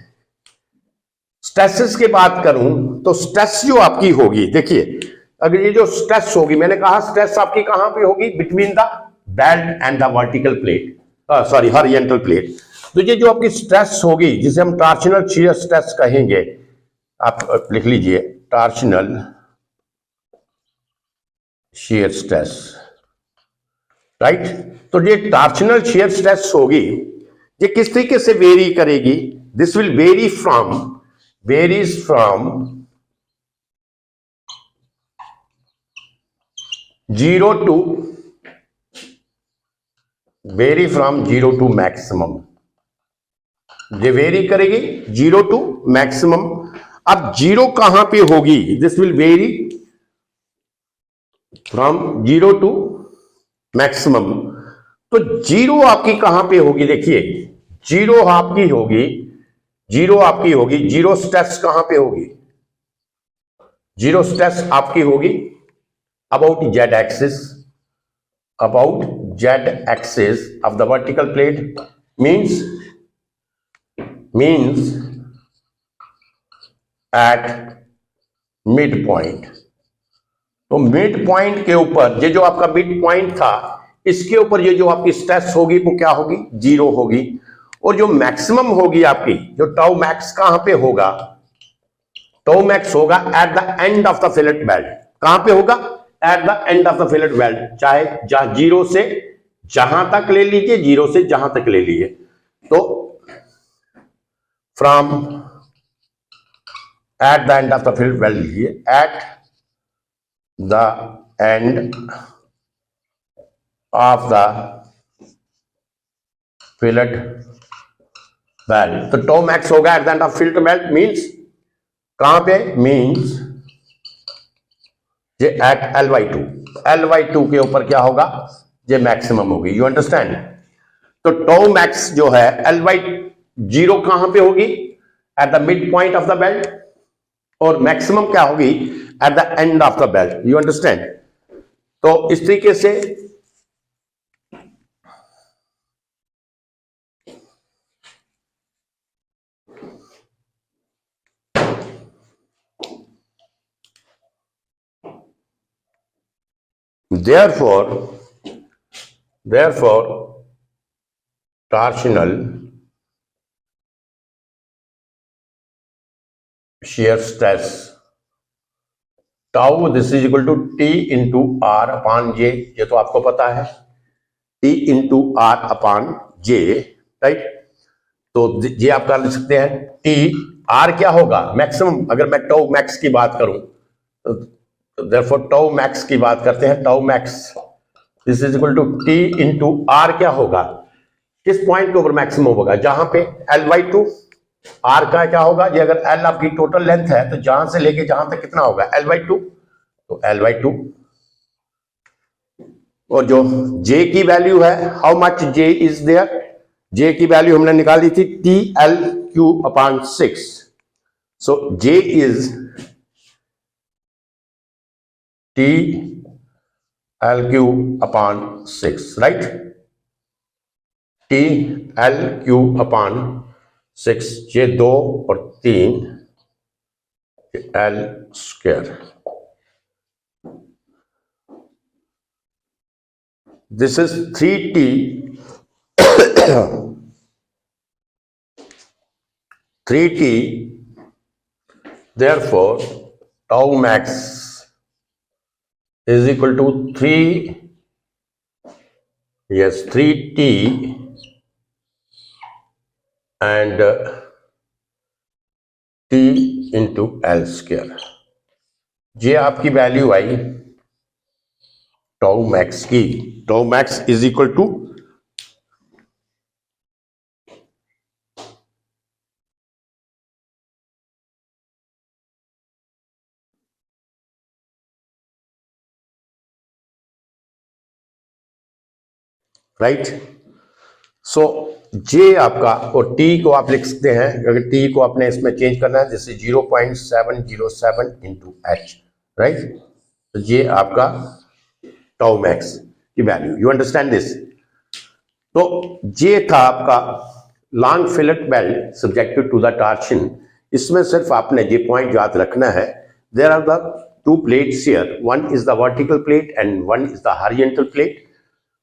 stresses की बात करूं तो स्ट्रेस जो आपकी होगी, देखिए अगर ये जो स्ट्रेस होगी, मैंने कहा स्ट्रेस आपकी कहां पे होगी, between the belt and the vertical plate, sorry horizontal plate. तो ये जो आपकी स्ट्रेस होगी, जिसे हम टॉर्शनल शियर स्ट्रेस कहेंगे, आप लिख लीजिए टॉर्शनल शियर स्ट्रेस, राइट। तो ये टॉर्शनल शियर स्ट्रेस होगी, ये किस तरीके से वेरी करेगी, this will varies from 0 to maximum। ये वेरी करेगी 0 to मैक्सिमम। अब 0 कहां पे होगी, this will very from 0 to maximum. तो 0 आपकी कहां पे होगी, देखिए 0 आपकी होगी, जीरो स्ट्रेस कहां पे होगी, जीरो स्ट्रेस आपकी होगी about Z axis of the vertical plate, means at mid point. तो मिड पॉइंट के ऊपर, ये जो आपका मिड पॉइंट था, इसके ऊपर ये जो आपकी स्ट्रेस होगी वो क्या होगी, 0 होगी। और जो मैक्सिमम होगी आपकी, जो टाउ मैक्स कहां पे होगा, टाउ मैक्स होगा at the end of the fillet weld. कहां पे होगा, at the end of the fillet belt, चाहे 0 से जहां तक ले लीजिए, 0 से जहां तक ले लीजिए। तो from at the end of the fillet belt लीजिए, at the end of the fillet belt. तो टो मैक्स होगा at the end of fillet belt means कहां पे, मींस ये एट L/2 के ऊपर क्या होगा, ये मैक्सिमम होगी। You understand. तो टो मैक्स जो है L/0 कहां पे होगी, eight the mid point of the belt, और मैक्सिमम क्या होगी eight the end of the belt. You understand. तो इस तरीके से therefore torsional shear stress tau this is equal to T into R upon J, ये तो आपको पता है, T into R upon J, right. तो ये आप कर सकते हैं, T R क्या होगा मैक्सिमम, अगर मैं टाउ मैक्स की बात करूं तो therefore टाउ मैक्स की बात करते हैं, tau max this is equal to T into R क्या होगा, किस पॉइंट के ऊपर मैक्सिमम होगा, जहां पे L/2। R का क्या होगा, ये अगर L आपकी टोटल लेंथ है तो जहां से लेके जहां तक कितना होगा L/2, तो L/2। और जो J की वैल्यू है, how much J is there, J की वैल्यू हमने निकाली थी TL/6। So J is TL/6, right. TL/6, ये 2 और 3 L²। This is 3T 3T, therefore tau max is equal to 3T and T into L²। ये आपकी value आई tau max की। Tau max is equal to right. So जे आपका, और T को आप लिख सकते हैं, अगर टी को आपने इसमें चेंज करना है जैसे 0.707 इंटू एच, राइट। तो ये आपका टाउ मैक्स की वैल्यू। You understand this. तो ये था आपका long fillet weld subjected to the torsion. इसमें सिर्फ आपने ये पॉइंट याद रखना है, there are the two plates here, one is the vertical plate and one is the horizontal plate.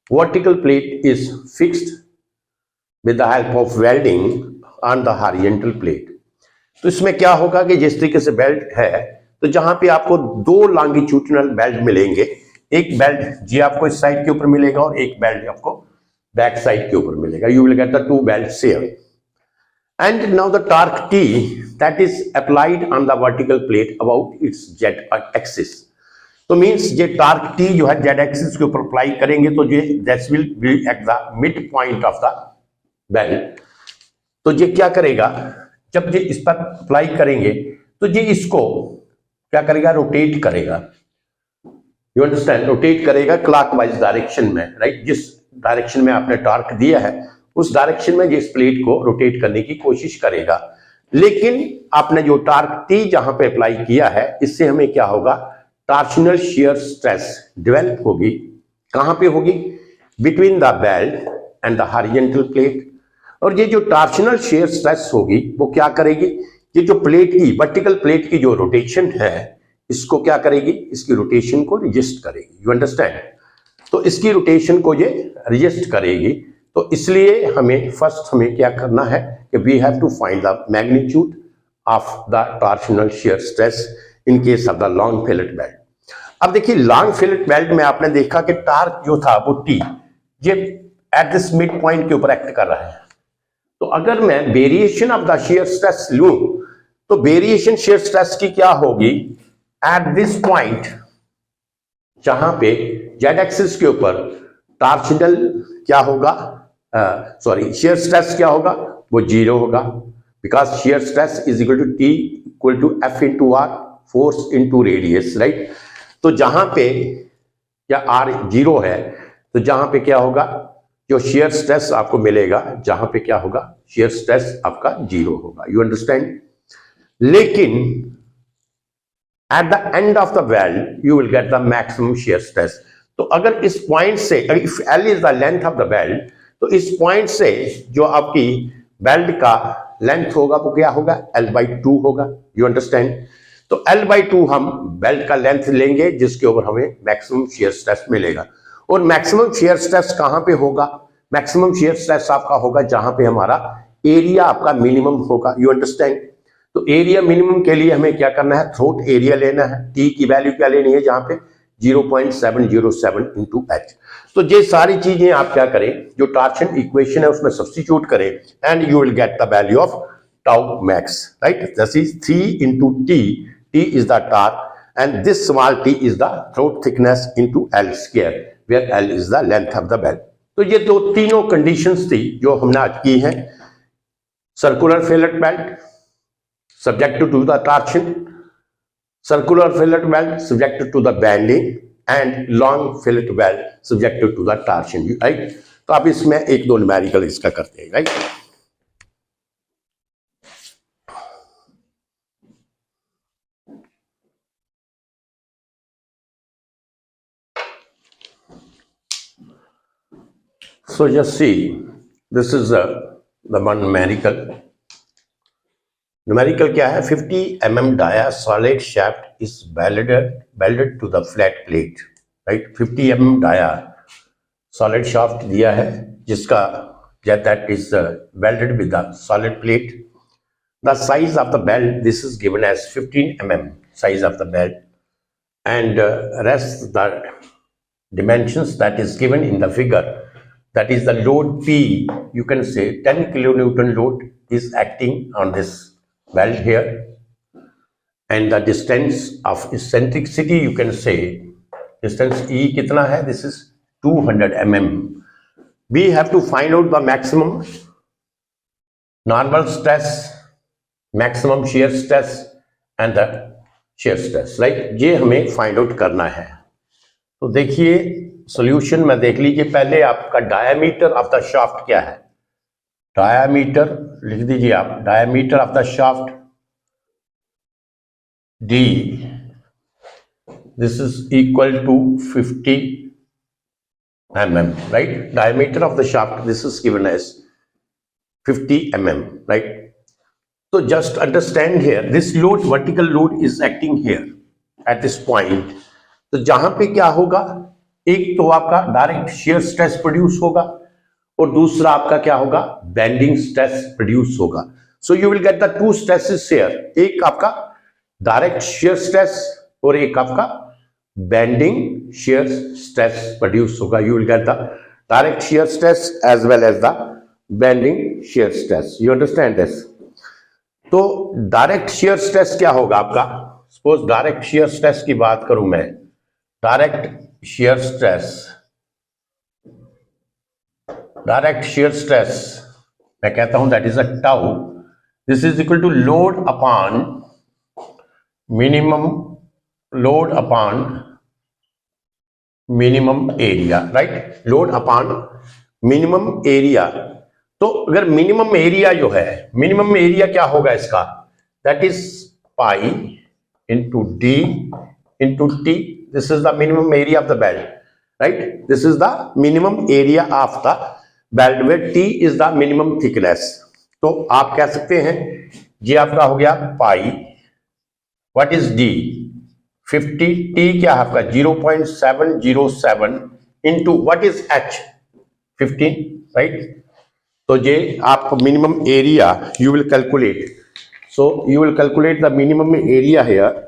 Vertical plate is fixed with the help of welding on the horizontal plate। तो इसमें क्या होगा कि जिस तरीके से बेल्ट है, तो जहां पे आपको 2 लॉन्गिट्यूडिनल बेल्ट मिलेंगे, एक बेल्ट जी आपको इस साइड के ऊपर मिलेगा और एक बेल्ट आपको बैक साइड के ऊपर मिलेगा। You will get the 2 belts here, and now the torque T that is applied on the vertical plate about its z axis। तो मींस ये टार्क टी जो है जेड एक्सिस के ऊपर अप्लाई करेंगे, तो ये that will be eight the mid point of the belt. तो ये क्या करेगा, जब ये इस पर अप्लाई करेंगे तो ये इसको क्या करेगा, रोटेट करेगा। यू अंडरस्टैंड, रोटेट करेगा क्लॉकवाइज डायरेक्शन में, राइट। जिस डायरेक्शन में आपने टार्क दिया है उस डायरेक्शन में ये इस प्लेट को रोटेट करने की कोशिश करेगा। लेकिन आपने जो टार्क टी जहां पे अप्लाई किया है, इससे हमें क्या होगा, टॉर्शनल शियर स्ट्रेस डेवलप होगी। कहां पे होगी, between the belt and the horizontal plate. और ये जो टॉर्शनल शियर स्ट्रेस होगी वो क्या करेगी, ये जो प्लेट की, वर्टिकल प्लेट की जो रोटेशन है, इसको क्या करेगी, इसकी रोटेशन को रजिस्ट करेगी। You understand. तो इसकी रोटेशन को ये रजिस्ट करेगी। तो इसलिए हमें क्या करना है कि we have to find the magnitude of the torsional shear stress in case of the long fillet weld. अब देखिए लॉन्ग फिलेट बेल्ट में आपने देखा कि टार्क जो था वो टी, ये एट दिस मिड पॉइंट के ऊपर एक्ट कर रहा है। तो अगर मैं variation of the shear stress लूं, तो वेरिएशन शियर स्ट्रेस की क्या होगी, एट दिस पॉइंट जहां पे जेड एक्सिस के ऊपर टॉर्शनल क्या होगा, सॉरी शेयर स्ट्रेस क्या होगा, वो 0 होगा, because shear stress is equal to T equal to F into R, force into radius, right. तो जहां पे क्या आर 0 है, तो जहां पे क्या होगा, जो शेयर स्ट्रेस आपको मिलेगा, जहां पे क्या होगा, शेयर स्ट्रेस आपका 0 होगा। You understand. लेकिन at the end of the belt you will get the maximum shear stress. तो अगर इस पॉइंट से, if L is the length of the belt, तो इस पॉइंट से जो आपकी बेल्ट का लेंथ होगा वो क्या होगा, L/2 होगा। You understand. तो L/2 हम बेल्ट का लेंथ लेंगे जिसके ऊपर हमें मैक्सिमम शेयर स्ट्रेस मिलेगा। और मैक्सिमम शेयर स्ट्रेस कहां पे होगा, मैक्सिमम शेयर स्ट्रेस आपका होगा जहां पे हमारा एरिया आपका मिनिमम होगा। You understand. तो एरिया मिनिमम के लिए हमें क्या करना है, थ्रोट एरिया लेना है। टी की वैल्यू क्या लेनी है, जहां पे 0.707 इंटू एच। तो ये सारी चीजें आप क्या करें, जो टॉर्शन इक्वेशन है उसमें सब्स्टिट्यूट करें, and you will get the value of tau max, right. This is 3 into T, T is the torque and this small t is the throat thickness into L square, where L is the length of the belt. तो ये दो तीनों conditions थी जो हमने आज की हैं। Circular fillet belt subjected to the torsion, circular fillet belt subjected to the bending, and long fillet belt subjected to the torsion, right। तो आप इसमें एक दो न्यूमेरिकल इसका करते हैं, right. So just see, this is the one numerical. Numerical क्या है, 50 mm dia solid shaft is welded to the flat plate, right। 50 mm dia solid shaft दिया है जिसका that is welded with the solid plate. The size of the belt, this is given as 15 mm size of the belt, and rest the dimensions that is given in the figure. That is the load P, you can say 10 kilonewton load is acting on this belt here, and the distance of eccentricity, you can say distance E कितना है, this is 200 mm. We have to find out the maximum normal stress, maximum shear stress and the shear stress, right। ये हमें find out करना है। तो देखिए solution में देख लीजिए, पहले आपका डायमीटर ऑफ द शाफ्ट क्या है, डायमीटर लिख दीजिए आप, diameter of the shaft D, this is equal to 50 mm, right। diameter of the shaft, this is given as 50 mm, right। so just understand here, this load, vertical load is acting here at this point। तो जहां पे क्या होगा, एक तो आपका direct shear stress produce होगा और दूसरा आपका क्या होगा, बेंडिंग स्ट्रेस प्रोड्यूस होगा। So you will get the two stresses here, एक आपका डायरेक्ट शेयर स्ट्रेस और एक आपका बेंडिंग शेयर स्ट्रेस प्रोड्यूस होगा। You will get the direct shear stress as well as the bending shear stress. You understand this. तो direct shear stress क्या होगा आपका, सपोज डायरेक्ट शेयर स्ट्रेस की बात करूं मैं, डायरेक्ट शेयर स्ट्रेस मैं कहता हूं that is a tau, this is equal to load upon minimum, load upon minimum area, right. Load upon minimum area. तो अगर मिनिमम एरिया जो है, मिनिमम एरिया क्या होगा इसका, that is pi into D into T, this is the minimum area of the belt, right. This is the minimum area of the belt where T is the minimum thickness. तो आप कह सकते हैं ये आपका हो गया pi, what is D 50, T क्या है आपका 0.707 into what is H 15, right. तो ये आप minimum area you will calculate, so you will calculate the minimum area here.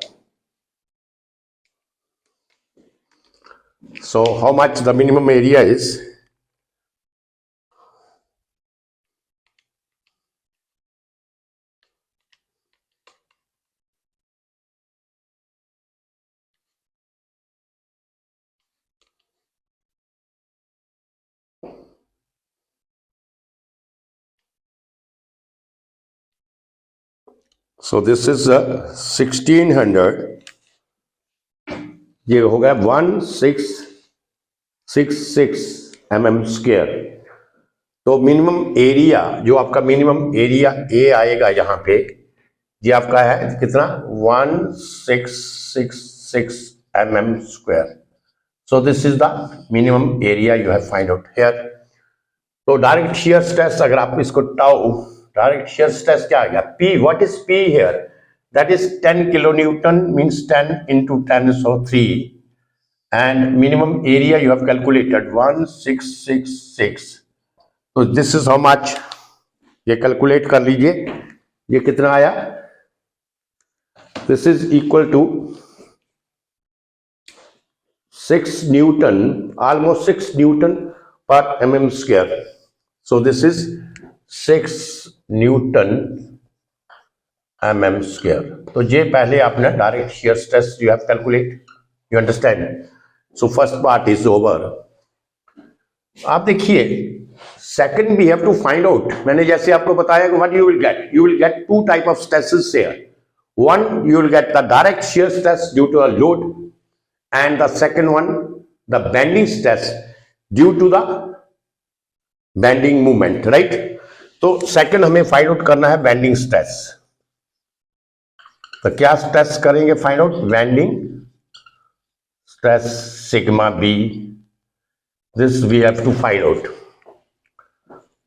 So how much the minimum area is, so this is 1600, ये हो गया 1666 mm²। तो मिनिमम एरिया, जो आपका minimum area A आएगा यहाँ पे, ये आपका है कितना, 1666 mm²। So this is the minimum area you have find out here. तो डायरेक्ट शियर स्ट्रेस, अगर आप इसको टाउ, डायरेक्ट शियर स्ट्रेस क्या आएगा, P, what is P here, that is 10 kilonewton, means 10 into 10⁻³ and minimum area you have calculated 1666। तो this is how much, ये calculate कर लीजिए, ये कितना आया, this is equal to 6 newton, almost 6 newton per mm²। so this is 6 newton mm²। तो ये पहले आपने direct shear stress you have calculate, you understand. So first part is over. आप देखिए second we have to find out, मैंने जैसे आपको बताया कि what you will get two type of stresses here. One, you will get the direct shear stress due to a load, and the second one, the bending stress due to the bending movement, right? तो second हमें find out करना है bending stress. तो क्या stress करेंगे find out, bending stress sigma B, this we have to find out.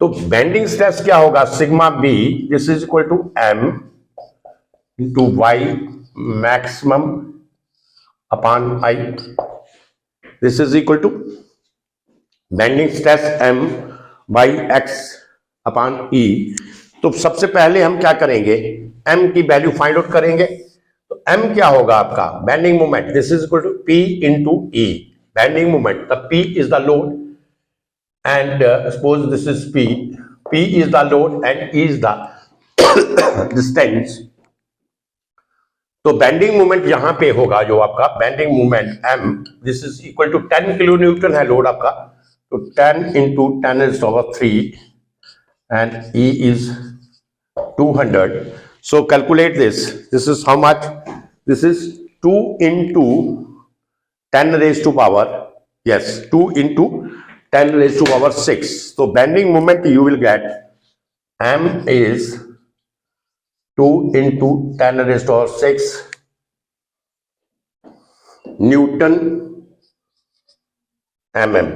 तो bending stress क्या होगा, sigma B, this is equal to m into Y maximum upon I, this is equal to bending stress m by x upon E। तो सबसे पहले हम क्या करेंगे, m की वैल्यू फाइंड आउट करेंगे। तो m क्या होगा आपका, bending moment, this is equal to P into E, bending moment, the P is the load and suppose this is P is the load and E is the distance. तो bending moment यहां पे होगा जो आपका bending moment m, this is equal to 10 kilo newton है load आपका, तो 10 into 10⁻³ and E is 200। So calculate this is how much, this is 2 into 10⁻⁴, yes 2 into 10⁻⁶। तो bending moment you will gate m is 2 into 10⁻⁶ Newton mm,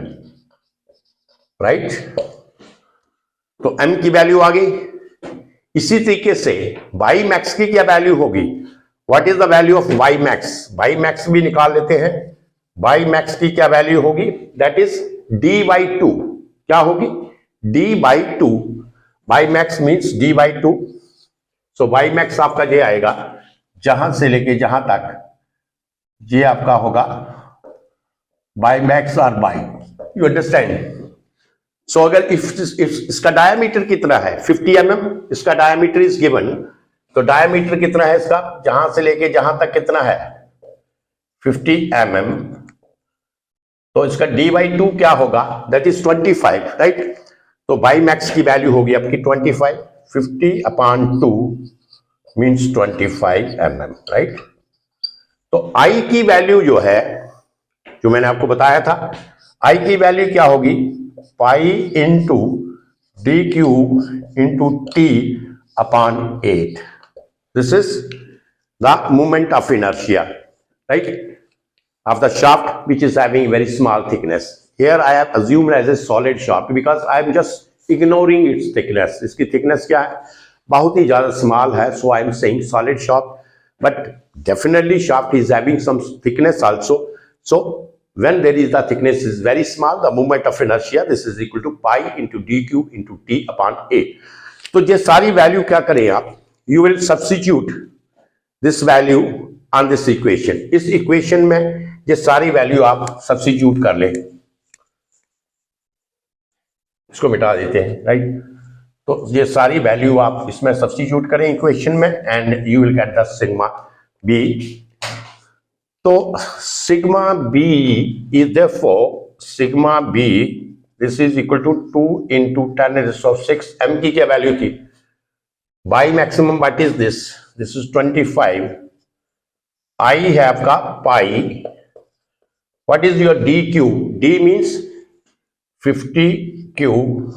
right. तो m की value आ गई। इसी तरीके से वाई मैक्स की क्या वैल्यू होगी, what is the value of Y max, Y max भी निकाल लेते हैं। वाई मैक्स की क्या वैल्यू होगी, दैट इज d/2, क्या होगी, d/2, Y max means d/2। So Y max आपका ये आएगा जहां से लेके जहां तक, ये आपका होगा वाई मैक्स और वाई, यू अंडरस्टैंड। सो अगर इसका डायमीटर कितना है 50 mm, इसका डायमीटर इज गिवन, तो डायमीटर कितना है इसका, जहां से लेके जहां तक कितना है 50 mm, तो इसका d/2 क्या होगा, दैट इज 25, राइट। तो वाई मैक्स की वैल्यू होगी आपकी 25, 50/2 मीन्स 25 mm, राइट। तो I की वैल्यू जो है, जो मैंने आपको बताया था, I की वैल्यू क्या होगी, pi into dq into t/8, this is the moment of inertia, right, of the shaft which is having very small thickness. Here I have assumed as a solid shaft because I am just ignoring its thickness. इसकी thickness क्या है, बहुत ही ज्यादा small है, so I am saying solid shaft, but definitely shaft is having some thickness also. So when there is the thickness is very small, the moment of inertia, this is equal to pi into dq into t/8. तो ये सारी value क्या करें आप, you will substitute this value on this equation. इस equation में ये सारी वैल्यू आप सब्स्टिट्यूट कर लें, इसको मिटा देते हैं, राइट। तो ये सारी वैल्यू आप इसमें सब्स्टिट्यूट करें इक्वेशन में and you will get the sigma B. तो sigma B is therefore sigma B, this is equal to 2 into 10⁻⁶। m की क्या वैल्यू थी, by maximum, what is this? This is 25. I have का pi. What is your dq? D means 50 cube.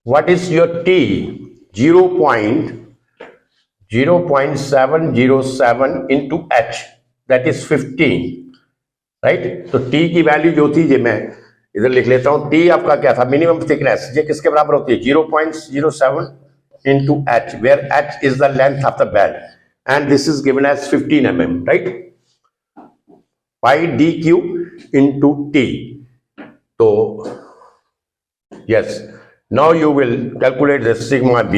What is your t? 0.707 into h, that is 15, right. तो t की value जो थी, ये मैं इधर लिख लेता हूं, t आपका क्या था, मिनिमम थिकनेस, ये किसके बराबर होती है, 0.07 into h, where h is the length of the band and this is given as 15 mm, right? Pi dq into t. So yes, now you will calculate the sigma b.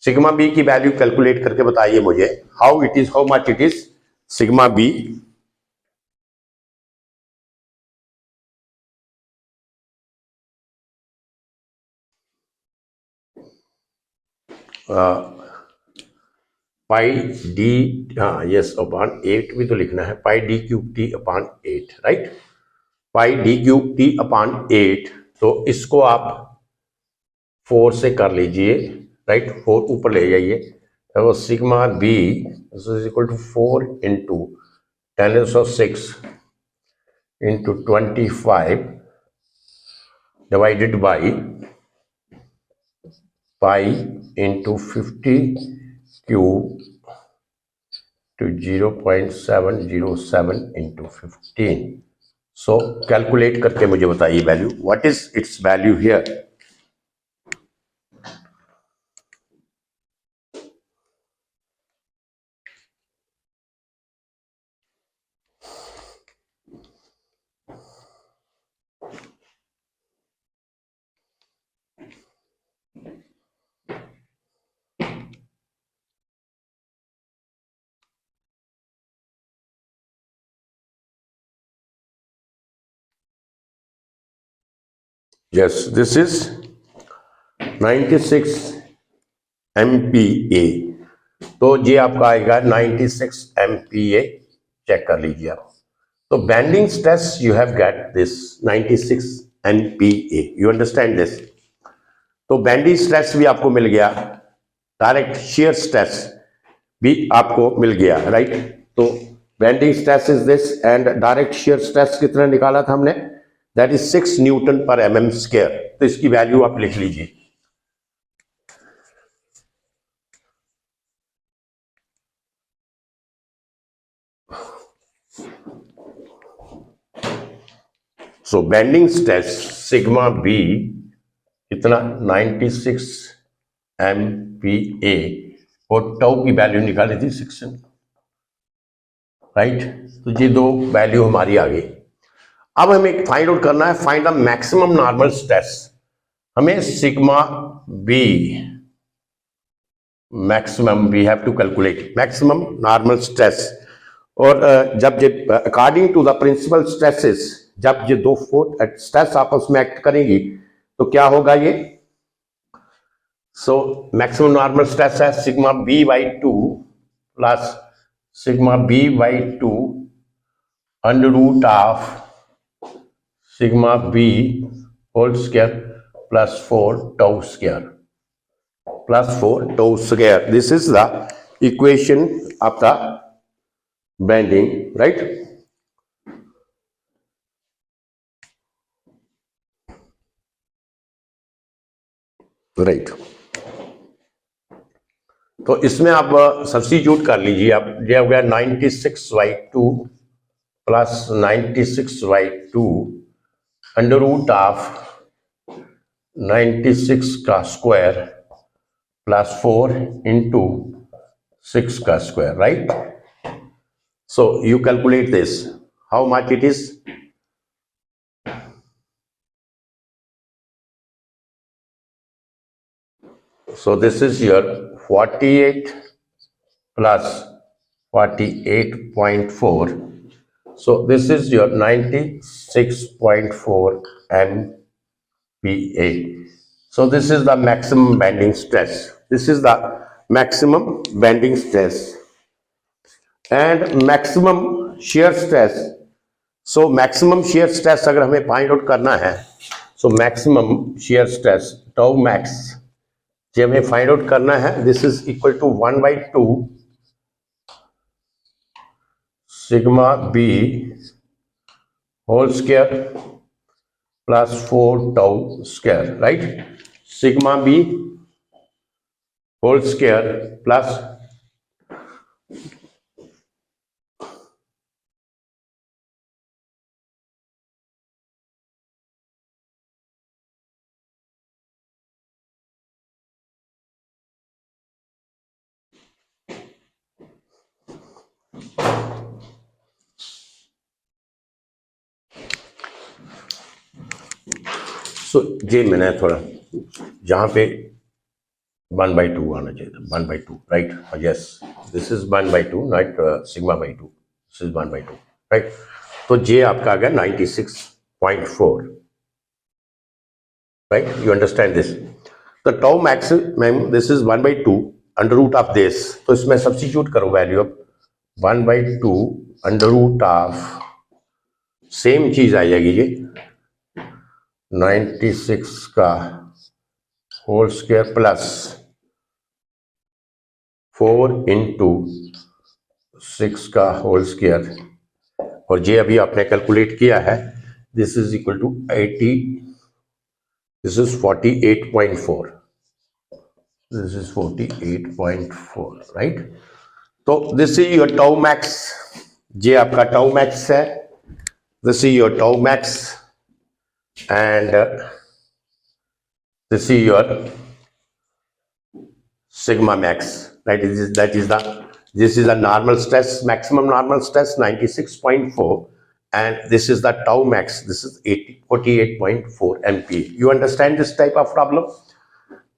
Sigma B की value calculate करके बताइए मुझे, how much it is sigma B. Pi D, हाँ yes, upon 8 भी तो लिखना है, pi D cube T upon 8, right. Pi D cube T upon 8, तो इसको आप 4 से कर लीजिए, राइट, 4 ऊपर ले जाइए, तो sigma B is equal to 4 into 10⁶ into 25 divided by pi into 50 cube to 0.707 into 15. So calculate करके मुझे बताइए value, what is its value here? Yes, this is 96 MPa. तो ये आपका आएगा 96 MPa, चेक कर लीजिए आप। तो bending stress you have get this 96 MPa, you understand this. तो बेंडिंग स्ट्रेस भी आपको मिल गया, डायरेक्ट शियर स्ट्रेस भी आपको मिल गया, राइट। तो bending stress is this and direct shear stress कितना निकाला था हमने, दैट इज 6 न्यूटन पर mm स्क्वायर। तो इसकी वैल्यू आप लिख लीजिए। सो बेंडिंग स्ट्रेस सिग्मा बी इतना 96 MPa और टाउ की वैल्यू निकाली थी 6, राइट। तो ये दो वैल्यू हमारी आ गई। अब हमें फाइंड आउट करना है, find the maximum normal stress. हमें sigma B maximum we have to calculate maximum normal stress. और जब ये according to the principal stresses, जब ये दो स्ट्रेस आपस में एक्ट करेंगी तो क्या होगा ये, सो मैक्सिमम नॉर्मल स्ट्रेस है sigma B by 2 plus sigma B by 2 under root of sigma b whole square plus 4 tau square plus 4 tau square. This is the equation of the bending, right? Right. तो इसमें आप substitute कर लीजिए, आप ये हो गया 96/2 प्लस 96/2 अंडर रूट ऑफ 96 का स्क्वायर प्लस 4 इंटू 6 का square, right. So you calculate this, how much it is, so this is your 48 plus 48.4, so this is your 96.4 MPa. So this is the maximum bending stress, this is the maximum bending stress and maximum shear stress. So maximum shear stress अगर हमें find out करना है, so maximum shear stress tau max जे हमें find out करना है, this is equal to 1/2 sigma B whole square plus 4 tau square, right? Sigma B whole square plus जे मैंने थोड़ा जहां पे 1/2 आना चाहिए था, 1/2, right? Yes, this is 1/2, not sigma by 2, this is 1/2, right? तो जे आपका आ गया 96.4, right? You understand this? The tau maximum, this is 1/2 under root of this, तो इसमें सब्स्टिट्यूट करो value of 1/2 under root of, same चीज आ जाएगी ये 96 का होल स्क्वायर प्लस 4 इंटू 6 का होल स्क्वायर, और जे अभी आपने कैलकुलेट किया है, this is equal to 80, this is 48.4, this is 48.4, right? तो this is your tau max, जे आपका टाउ मैक्स है, this is your tau max, and this is your sigma max, right? This is the normal stress, maximum normal stress 96.4, and this is the tau max, this is 48.4 MPa. You understand this type of problem?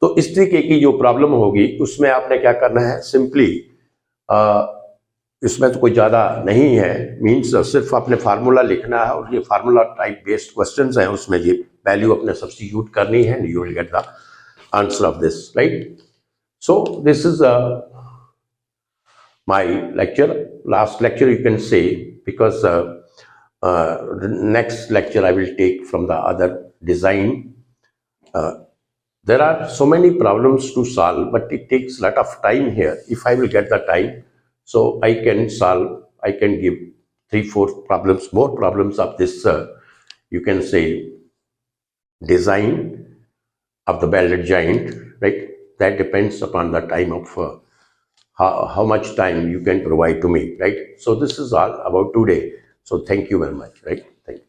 तो इस तरीके की जो problem होगी उसमें आपने क्या करना है, सिंपली इसमें तो कोई ज़्यादा नहीं है, मीन्स सिर्फ अपने फार्मूला लिखना है, और ये फार्मूला टाइप बेस्ड क्वेश्चंस हैं, उसमें ये वैल्यू अपने सब्स्टिट्यूट करनी है, you will get the answer of this, right? So this is my lecture, last lecture you can say, because the next lecture I will take from the other design. There are so many problems to solve, but it takes a lot of time here. If I will get the time, so I can solve, I can give 3-4 problems, more problems of this, you can say, design of the welded joint, right? That depends upon the time of how much time you can provide to me, right? So this is all about today. So thank you very much, right? Thank you.